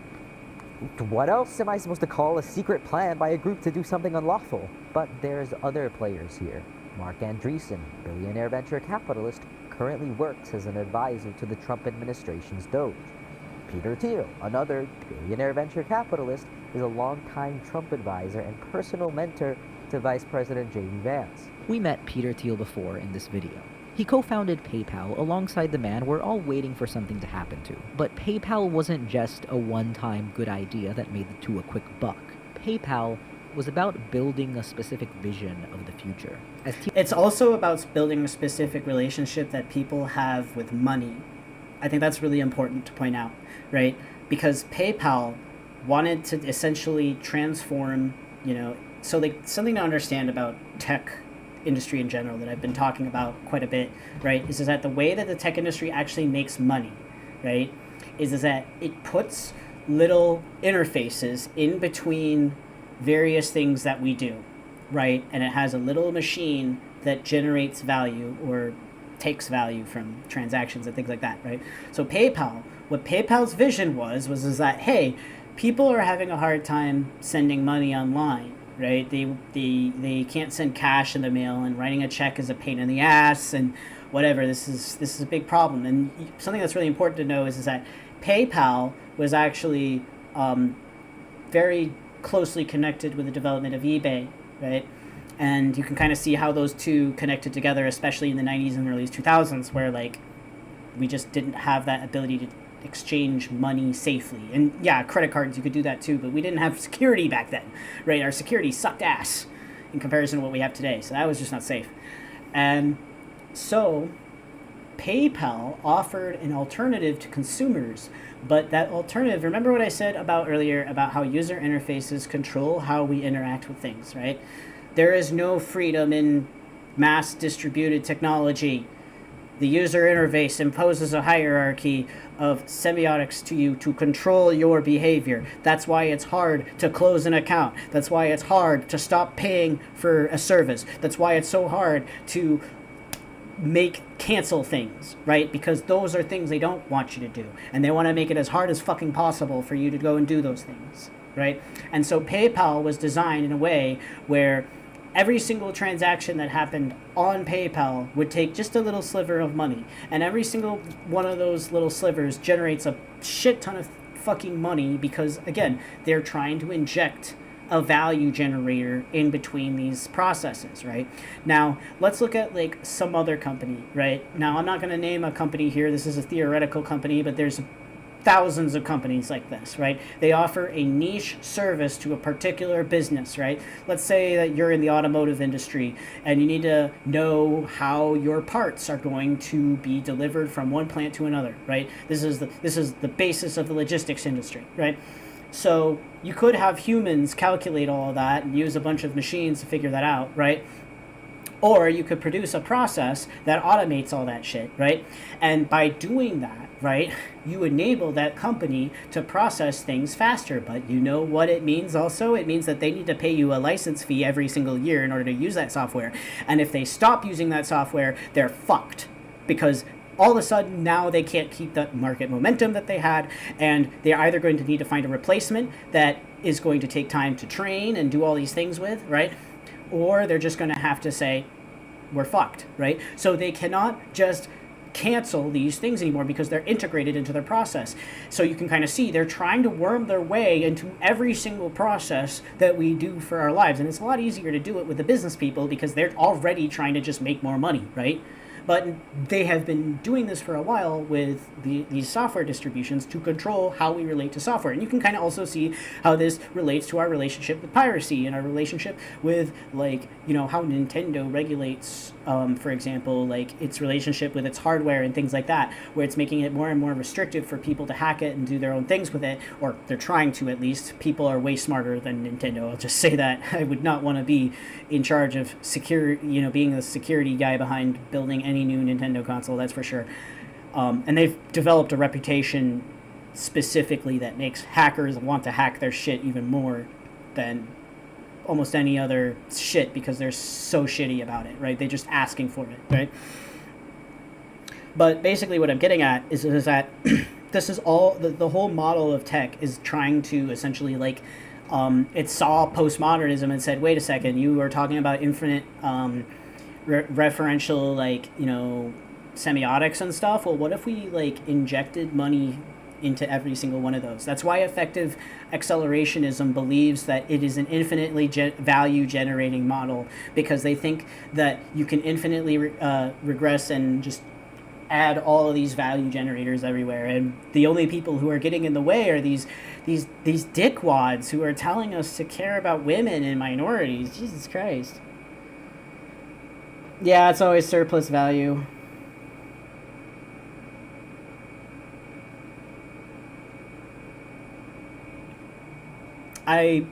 B: what else am I supposed to call a secret plan by a group to do something unlawful? But there's other players here. Mark Andreessen, billionaire venture capitalist, currently works as an advisor to the Trump administration's Doge. Peter Thiel, another billionaire venture capitalist, is a longtime Trump advisor and personal mentor to Vice President J.D. Vance.
C: We met Peter Thiel before in this video. He co-founded PayPal alongside the man we're all waiting for something to happen to. But PayPal wasn't just a one-time good idea that made the two a quick buck. PayPal was about building a specific vision of the future.
A: It's also about building a specific relationship that people have with money. I think that's really important to point out, right? Because PayPal wanted to essentially transform, so like something to understand about tech industry in general that I've been talking about quite a bit, right, is that the way that the tech industry actually makes money, right, is that it puts little interfaces in between various things that we do, right, and it has a little machine that generates value or takes value from transactions and things like that, right? So PayPal, what PayPal's vision was that, hey, people are having a hard time sending money online, right? They can't send cash in the mail, and writing a check is a pain in the ass, and whatever. This is a big problem. And something that's really important to know is that PayPal was actually very closely connected with the development of eBay, right? And you can kind of see how those two connected together, especially in the 90s and early 2000s, where like we just didn't have that ability to exchange money safely. And yeah, credit cards, you could do that too, but we didn't have security back then, right? Our security sucked ass in comparison to what we have today. So that was just not safe. And so PayPal offered an alternative to consumers, but that alternative, remember what I said about earlier about how user interfaces control how we interact with things, right? There is no freedom in mass distributed technology. The user interface imposes a hierarchy of semiotics to you to control your behavior. That's why it's hard to close an account. That's why it's hard to stop paying for a service. That's why it's so hard to cancel things, right? Because those are things they don't want you to do. And they want to make it as hard as fucking possible for you to go and do those things, right? And so PayPal was designed in a way where every single transaction that happened on PayPal would take just a little sliver of money. And every single one of those little slivers generates a shit ton of fucking money because, again, they're trying to inject a value generator in between these processes, right? Now, let's look at like some other company, right? Now, I'm not going to name a company here. This is a theoretical company, but there's thousands of companies like this, right? They offer a niche service to a particular business, right? Let's say that you're in the automotive industry and you need to know how your parts are going to be delivered from one plant to another, right? This is the basis of the logistics industry, right? So you could have humans calculate all of that and use a bunch of machines to figure that out, right? Or you could produce a process that automates all that shit, right? And by doing that, right, you enable that company to process things faster. But you know what it means also? It means that they need to pay you a license fee every single year in order to use that software. And if they stop using that software, they're fucked. Because all of a sudden now they can't keep that market momentum that they had, and they're either going to need to find a replacement that is going to take time to train and do all these things with, right? Or they're just going to have to say, we're fucked, right? So they cannot just cancel these things anymore because they're integrated into their process. So you can kind of see they're trying to worm their way into every single process that we do for our lives. And it's a lot easier to do it with the business people because they're already trying to just make more money, right? But they have been doing this for a while with these software distributions to control how we relate to software. And you can kind of also see how this relates to our relationship with piracy and our relationship with, like, you know, how Nintendo regulates, for example, like its relationship with its hardware and things like that, where it's making it more and more restrictive for people to hack it and do their own things with it, or they're trying to at least. People are way smarter than Nintendo. I'll just say that. I would not want to be in charge of being the security guy behind building any new Nintendo console, that's for sure. And they've developed a reputation specifically that makes hackers want to hack their shit even more than almost any other shit, because they're so shitty about it, right? They're just asking for it, right? But basically what I'm getting at is that this is all, the whole model of tech is trying to essentially, like, it saw postmodernism and said, wait a second, you are talking about infinite referential, like, you know, semiotics and stuff. Well, what if we, like, injected money into every single one of those? That's why effective accelerationism believes that it is an infinitely value generating model, because they think that you can infinitely regress and just add all of these value generators everywhere, and the only people who are getting in the way are these dickwads who are telling us to care about women and minorities. Jesus Christ. Yeah, it's always surplus value. I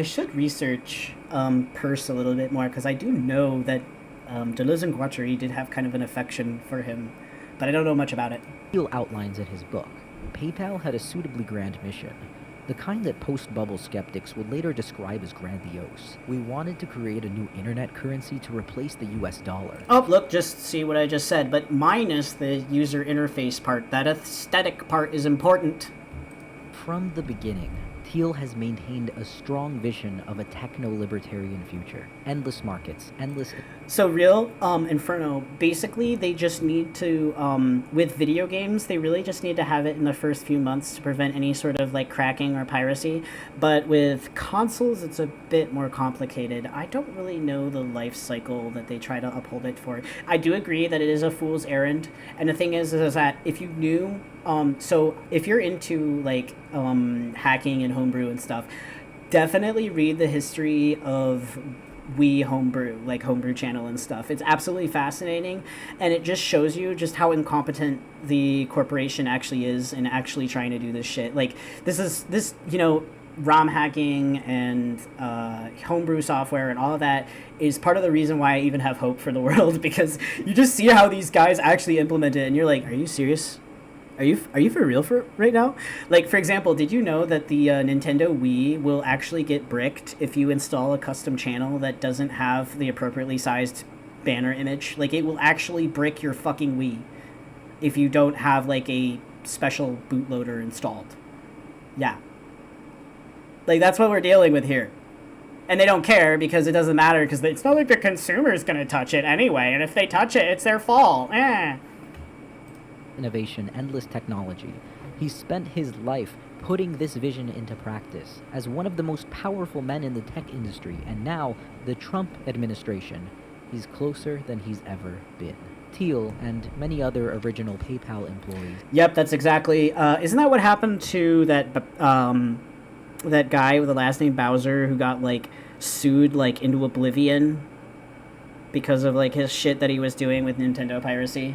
A: should research Peirce a little bit more, because I do know that Deleuze and Guattari did have kind of an affection for him, but I don't know much about it.
C: Thiel outlines in his book, PayPal had a suitably grand mission, the kind that post-bubble skeptics would later describe as grandiose. We wanted to create a new internet currency to replace the US dollar.
A: Oh, look, just see what I just said, but minus the user interface part. That aesthetic part is important.
C: From the beginning, Thiel has maintained a strong vision of a techno-libertarian future. Endless markets, endless...
A: So real, Inferno, basically they just need to, with video games, they really just need to have it in the first few months to prevent any sort of, like, cracking or piracy. But with consoles, it's a bit more complicated. I don't really know the life cycle that they try to uphold it for. I do agree that it is a fool's errand. And the thing is that if you knew... so if you're into, like, hacking and homebrew and stuff, definitely read the history of homebrew, like Homebrew Channel and stuff. It's absolutely fascinating, and it just shows you just how incompetent the corporation actually is in actually trying to do this shit. Like, this, you know, ROM hacking and homebrew software and all of that is part of the reason why I even have hope for the world, because you just see how these guys actually implement it, and you're like, are you serious? Are you for real for right now? Like, for example, did you know that the Nintendo Wii will actually get bricked if you install a custom channel that doesn't have the appropriately sized banner image? Like, it will actually brick your fucking Wii if you don't have, like, a special bootloader installed. Yeah. Like, that's what we're dealing with here. And they don't care because it doesn't matter, because it's not like the consumer's gonna touch it anyway, and if they touch it, it's their fault.
C: Innovation, endless technology. He spent his life putting this vision into practice as one of the most powerful men in the tech industry, and now the Trump administration. He's closer than he's ever been. Thiel and many other original PayPal employees.
A: Yep, that's exactly. Isn't that what happened to that guy with the last name Bowser who got, like, sued, like, into oblivion because of, like, his shit that he was doing with Nintendo piracy?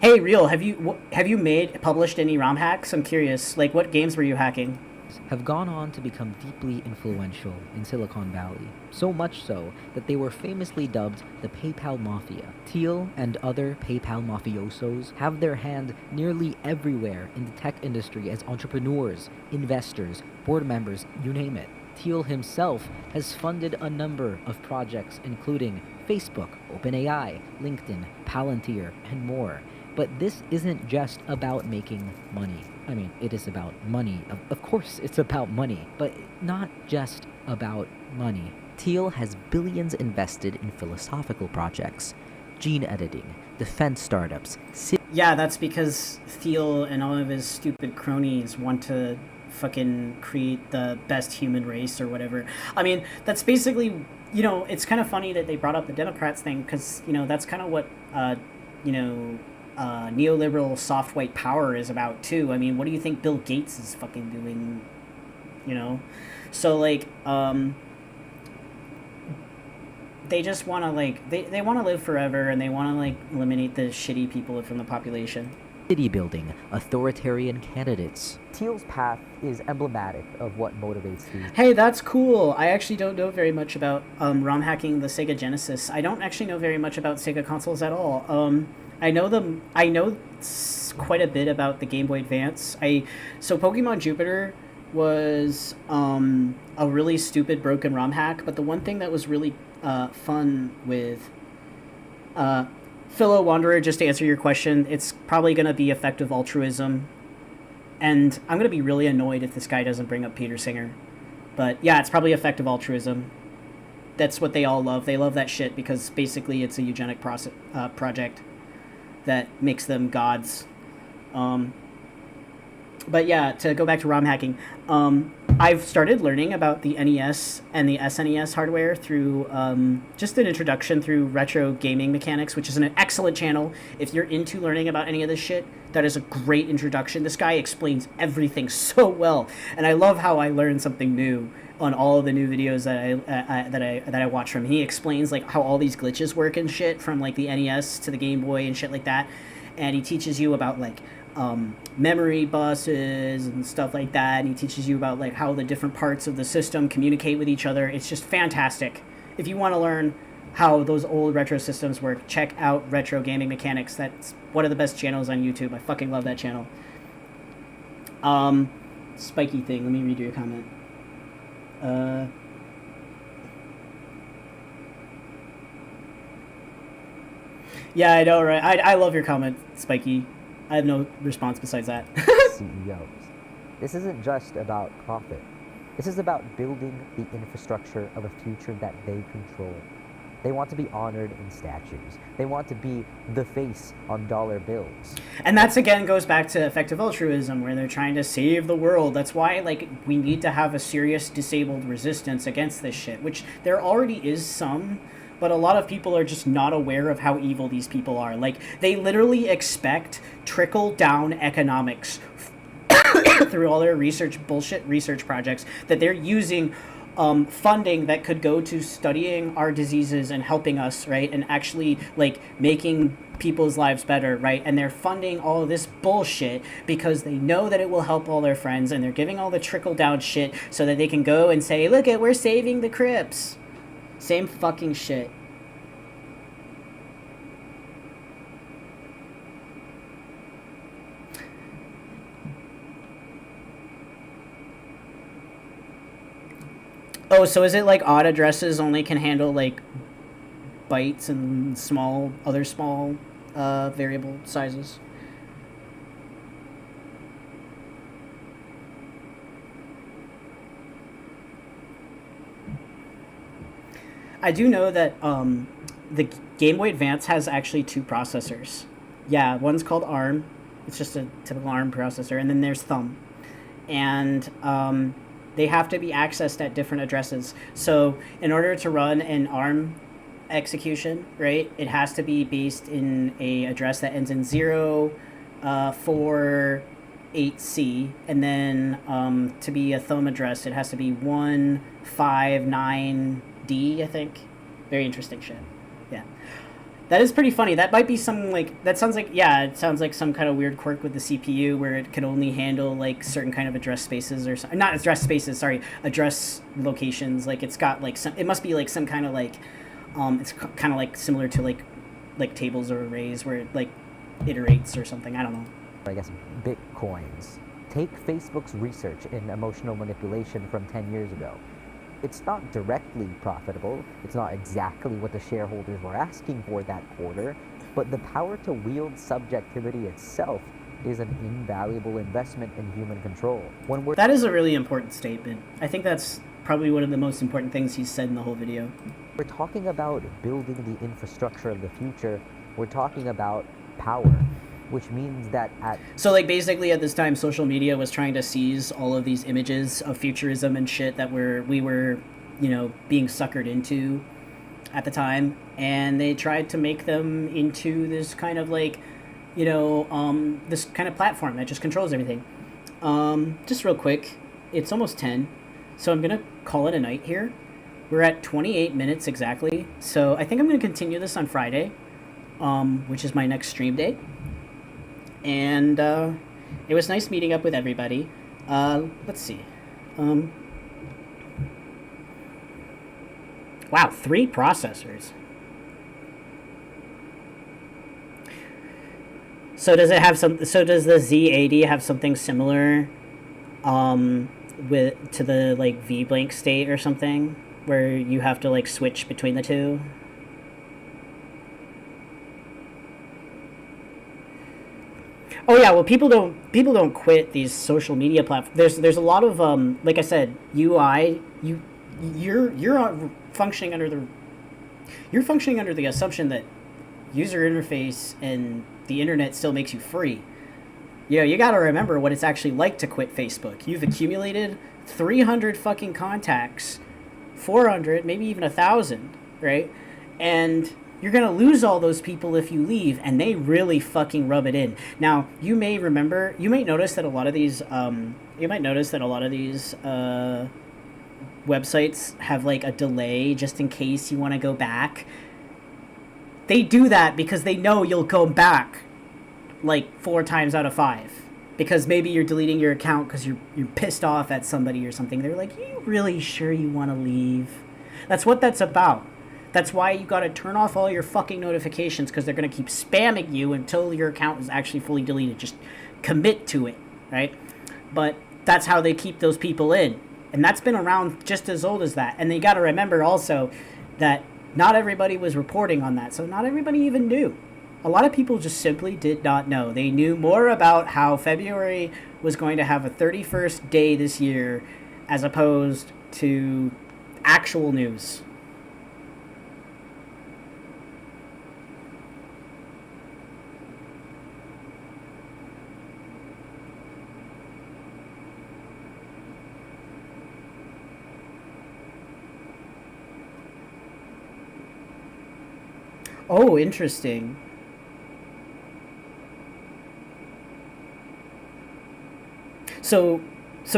A: Hey, Real, have you published any ROM hacks? I'm curious. Like, what games were you hacking?
C: Have gone on to become deeply influential in Silicon Valley, so much so that they were famously dubbed the PayPal Mafia. Thiel and other PayPal mafiosos have their hand nearly everywhere in the tech industry as entrepreneurs, investors, board members, you name it. Thiel himself has funded a number of projects including Facebook, OpenAI, LinkedIn, Palantir, and more. But this isn't just about making money. I mean, it is about money. Of course it's about money, but not just about money. Thiel has billions invested in philosophical projects, gene editing, defense startups.
A: Yeah, that's because Thiel and all of his stupid cronies want to fucking create the best human race or whatever. I mean, that's basically, you know, it's kind of funny that they brought up the Democrats thing because, you know, that's kind of what, you know, neoliberal soft white power is about too. I mean, what do you think Bill Gates is fucking doing, you know? So, like, they just want to, like, they want to live forever, and they want to, like, eliminate the shitty people from the population.
C: City building, authoritarian candidates.
B: Thiel's path is emblematic of what motivates these.
A: Hey, that's cool. I actually don't know very much about ROM hacking the Sega Genesis. I don't actually know very much about Sega consoles at all. I know quite a bit about the Game Boy Advance. So Pokemon Jupiter was a really stupid broken ROM hack, but the one thing that was really fun with Philo Wanderer, just to answer your question, it's probably going to be effective altruism. And I'm going to be really annoyed if this guy doesn't bring up Peter Singer. But yeah, it's probably effective altruism. That's what they all love. They love that shit because basically it's a eugenic project that makes them gods. But yeah, to go back to ROM hacking, I've started learning about the NES and the SNES hardware through just an introduction through Retro Gaming Mechanics, which is an excellent channel. If you're into learning about any of this shit, that is a great introduction. This guy explains everything so well, and I love how I learn something new on all of the new videos that I watch from him. He explains like how all these glitches work and shit from like the NES to the Game Boy and shit like that, and he teaches you about like memory buses and stuff like that, and he teaches you about like how the different parts of the system communicate with each other. It's just fantastic. If you want to learn how those old retro systems work, check out Retro Gaming Mechanics. That's one of the best channels on YouTube. I fucking love that channel. Spiky thing, let me read your comment. Yeah, I know, right? I love your comment, Spiky. I have no response besides that.
B: CEOs. This isn't just about profit. This is about building the infrastructure of a future that they control. They want to be honored in statues. They want to be the face on dollar bills.
A: And that's, again, goes back to effective altruism, where they're trying to save the world. That's why, like, we need to have a serious disabled resistance against this shit, which there already is some, but a lot of people are just not aware of how evil these people are. Like, they literally expect trickle-down economics through all their bullshit research projects that they're using funding that could go to studying our diseases and helping us, right? And actually, like, making people's lives better, right? And they're funding all of this bullshit because they know that it will help all their friends, and they're giving all the trickle-down shit so that they can go and say, look at, we're saving the Crips. Same fucking shit. Oh, so is it like odd addresses only can handle like bytes and other small variable sizes? I do know that the Game Boy Advance has actually 2 processors. Yeah, one's called ARM. It's just a typical ARM processor, and then there's Thumb. And they have to be accessed at different addresses. So in order to run an ARM execution, right, it has to be based in a address that ends in 048C, and then to be a Thumb address, it has to be 159D, I think. Very interesting shit. Yeah. That is pretty funny. That might be some, like, that sounds like, yeah, it sounds like some kind of weird quirk with the CPU where it can only handle, like, certain kind of address spaces or something. Not address spaces, sorry, address locations. Like, it's got, like, some, it must be, like, some kind of, like, it's kind of, like, similar to, like tables or arrays where it, like, iterates or something. I don't know.
B: I guess bitcoins. Take Facebook's research in emotional manipulation from 10 years ago. It's not directly profitable. It's not exactly what the shareholders were asking for that quarter, but the power to wield subjectivity itself is an invaluable investment in human control.
A: That is a really important statement. I think that's probably one of the most important things he's said in the whole video.
B: We're talking about building the infrastructure of the future. We're talking about power. which means that at
A: So, like, basically at this time, social media was trying to seize all of these images of futurism and shit that we were, you know, being suckered into at the time, and they tried to make them into this kind of, like, you know, this kind of platform that just controls everything. Just real quick, it's almost 10, so I'm gonna call it a night here. We're at 28 minutes exactly, so I think I'm gonna continue this on Friday, which is my next stream day. And it was nice meeting up with everybody. Let's see. Wow, 3 processors. So does it have some? So does the Z80 have something similar, with to the like V blank state or something, where you have to like switch between the two? Oh yeah, well people don't quit these social media platforms. There's a lot of like I said, UI. You're functioning under the assumption that user interface and the internet still makes you free. You know, you got to remember what it's actually like to quit Facebook. You've accumulated 300 fucking contacts, 400, maybe even 1,000, right? And you're going to lose all those people if you leave, and they really fucking rub it in. Now, you may notice that a lot of these websites have like a delay just in case you want to go back. They do that because they know you'll go back like 4 times out of 5. Because maybe you're deleting your account because you're pissed off at somebody or something. They're like, you really sure you want to leave? That's what that's about. That's why you got to turn off all your fucking notifications, because they're going to keep spamming you until your account is actually fully deleted. Just commit to it, right? But that's how they keep those people in. And that's been around just as old as that. And you got to remember also that not everybody was reporting on that. So not everybody even knew. A lot of people just simply did not know. They knew more about how February was going to have a 31st day this year as opposed to actual news. Oh, interesting. So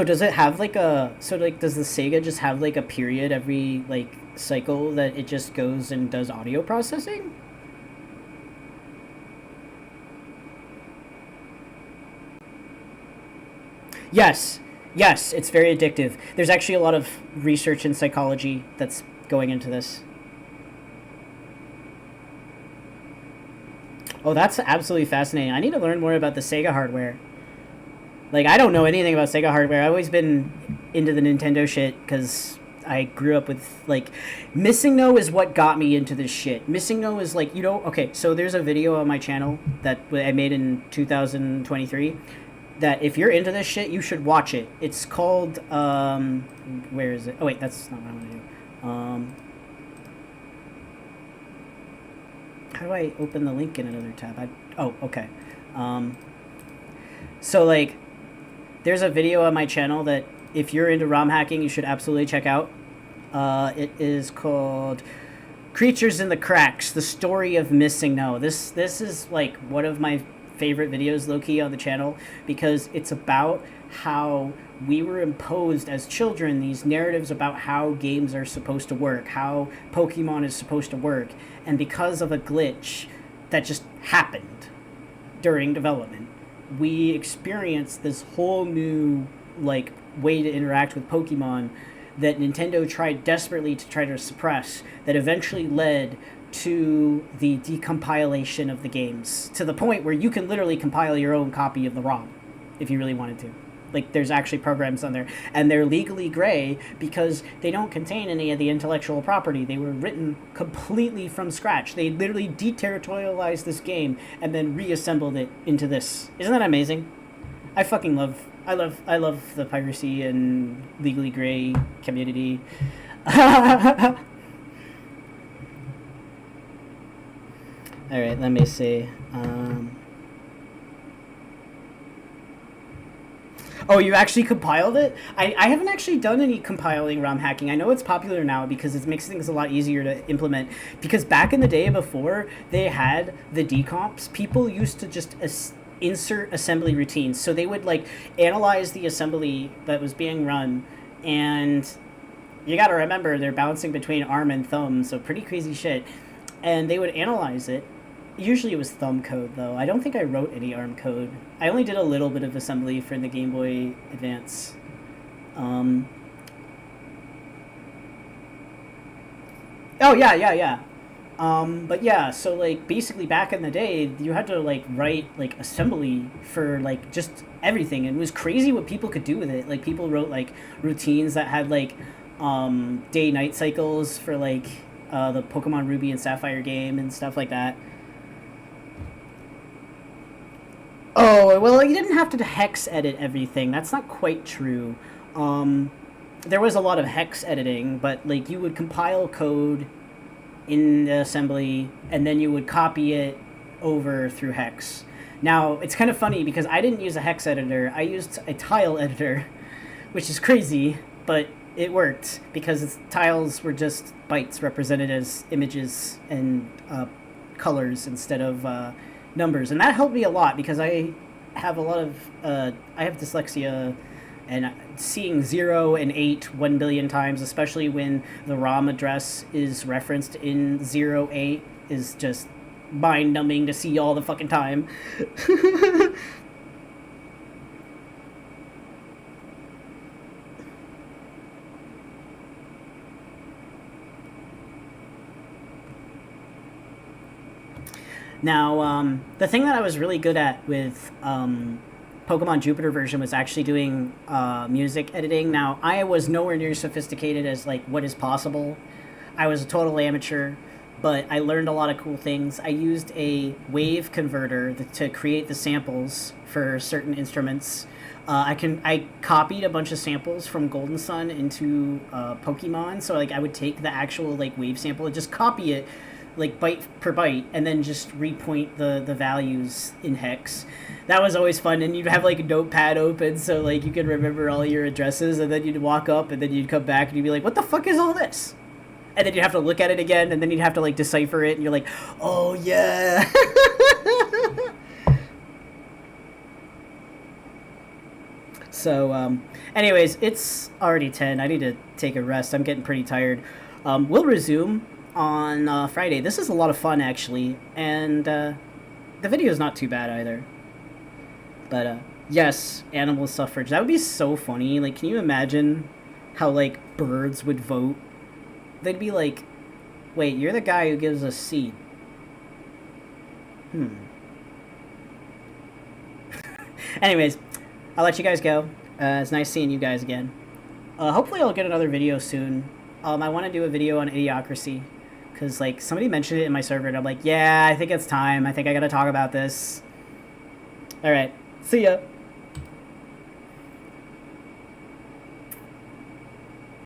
A: does it have like does the Sega just have like a period every like cycle that it just goes and does audio processing? Yes, it's very addictive. There's actually a lot of research in psychology that's going into this. Oh, that's absolutely fascinating. I need to learn more about the Sega hardware. Like, I don't know anything about Sega hardware. I've always been into the Nintendo shit because I grew up with, like... Missing No is what got me into this shit. Missing No is, like, you know... Okay, so there's a video on my channel that I made in 2023 that if you're into this shit, you should watch it. It's called, where is it? Oh, wait, that's not what I want to do. How do I open the link in another tab? Okay. So, like, there's a video on my channel that if you're into ROM hacking, you should absolutely check out. It is called Creatures in the Cracks, The Story of Missing No. This is, like, one of my favorite videos, low-key, on the channel, because it's about how we were imposed as children these narratives about how games are supposed to work, how Pokemon is supposed to work, and because of a glitch that just happened during development, we experienced this whole new, like, way to interact with Pokemon that Nintendo tried desperately to try to suppress, that eventually led to the decompilation of the games, to the point where you can literally compile your own copy of the ROM if you really wanted to. Like, there's actually programs on there, and they're legally gray because they don't contain any of the intellectual property. They were written completely from scratch. They literally deterritorialized this game and then reassembled it into this. Isn't that amazing? I love the piracy and legally gray community. All right, let me see. Oh, you actually compiled it? I haven't actually done any compiling ROM hacking. I know it's popular now because it makes things a lot easier to implement. Because back in the day before they had the decomps, people used to just insert assembly routines. So they would like analyze the assembly that was being run, and you got to remember they're bouncing between ARM and thumb, so pretty crazy shit. And they would analyze it. Usually it was thumb code, though. I don't think I wrote any ARM code. I only did a little bit of assembly for the Game Boy Advance. Oh, yeah. But yeah, so, like, basically back in the day, you had to, like, write, like, assembly for, like, just everything. And it was crazy what people could do with it. Like, people wrote, like, routines that had, like, day-night cycles for, like, the Pokemon Ruby and Sapphire game and stuff like that. Oh, well, you didn't have to hex edit everything. That's not quite true. There was a lot of hex editing, but, like, you would compile code in the assembly, and then you would copy it over through hex. Now, it's kind of funny because I didn't use a hex editor. I used a tile editor, which is crazy, but it worked because tiles were just bytes represented as images and colors instead of numbers, and that helped me a lot because I have I have dyslexia, and seeing 0 and 8 1 billion times, especially when the ROM address is referenced in 08, is just mind-numbing to see all the fucking time. Now, the thing that I was really good at with Pokemon Jupiter version was actually doing music editing. Now, I was nowhere near sophisticated as, like, what is possible. I was a total amateur, but I learned a lot of cool things. I used a wave converter to create the samples for certain instruments. I copied a bunch of samples from Golden Sun into Pokemon, so, like, I would take the actual, like, wave sample and just copy it, like, byte per byte, and then just repoint the values in hex. That was always fun, and you'd have, like, a notepad open so, like, you could remember all your addresses, and then you'd walk up, and then you'd come back, and you'd be like, what the fuck is all this? And then you'd have to look at it again, and then you'd have to, like, decipher it, and you're like, oh, yeah. So, anyways, it's already 10. I need to take a rest. I'm getting pretty tired. We'll resume on Friday. This is a lot of fun, actually, and the video is not too bad either. But yes, animal suffrage. That would be so funny. Like, can you imagine how, like, birds would vote? They'd be like, wait, you're the guy who gives us seed. Anyways, I'll let you guys go. It's nice seeing you guys again. Hopefully I'll get another video soon. I want to do a video on Idiocracy, because, like, somebody mentioned it in my server, and I'm like, yeah, I think it's time. I think I gotta talk about this. Alright, see ya.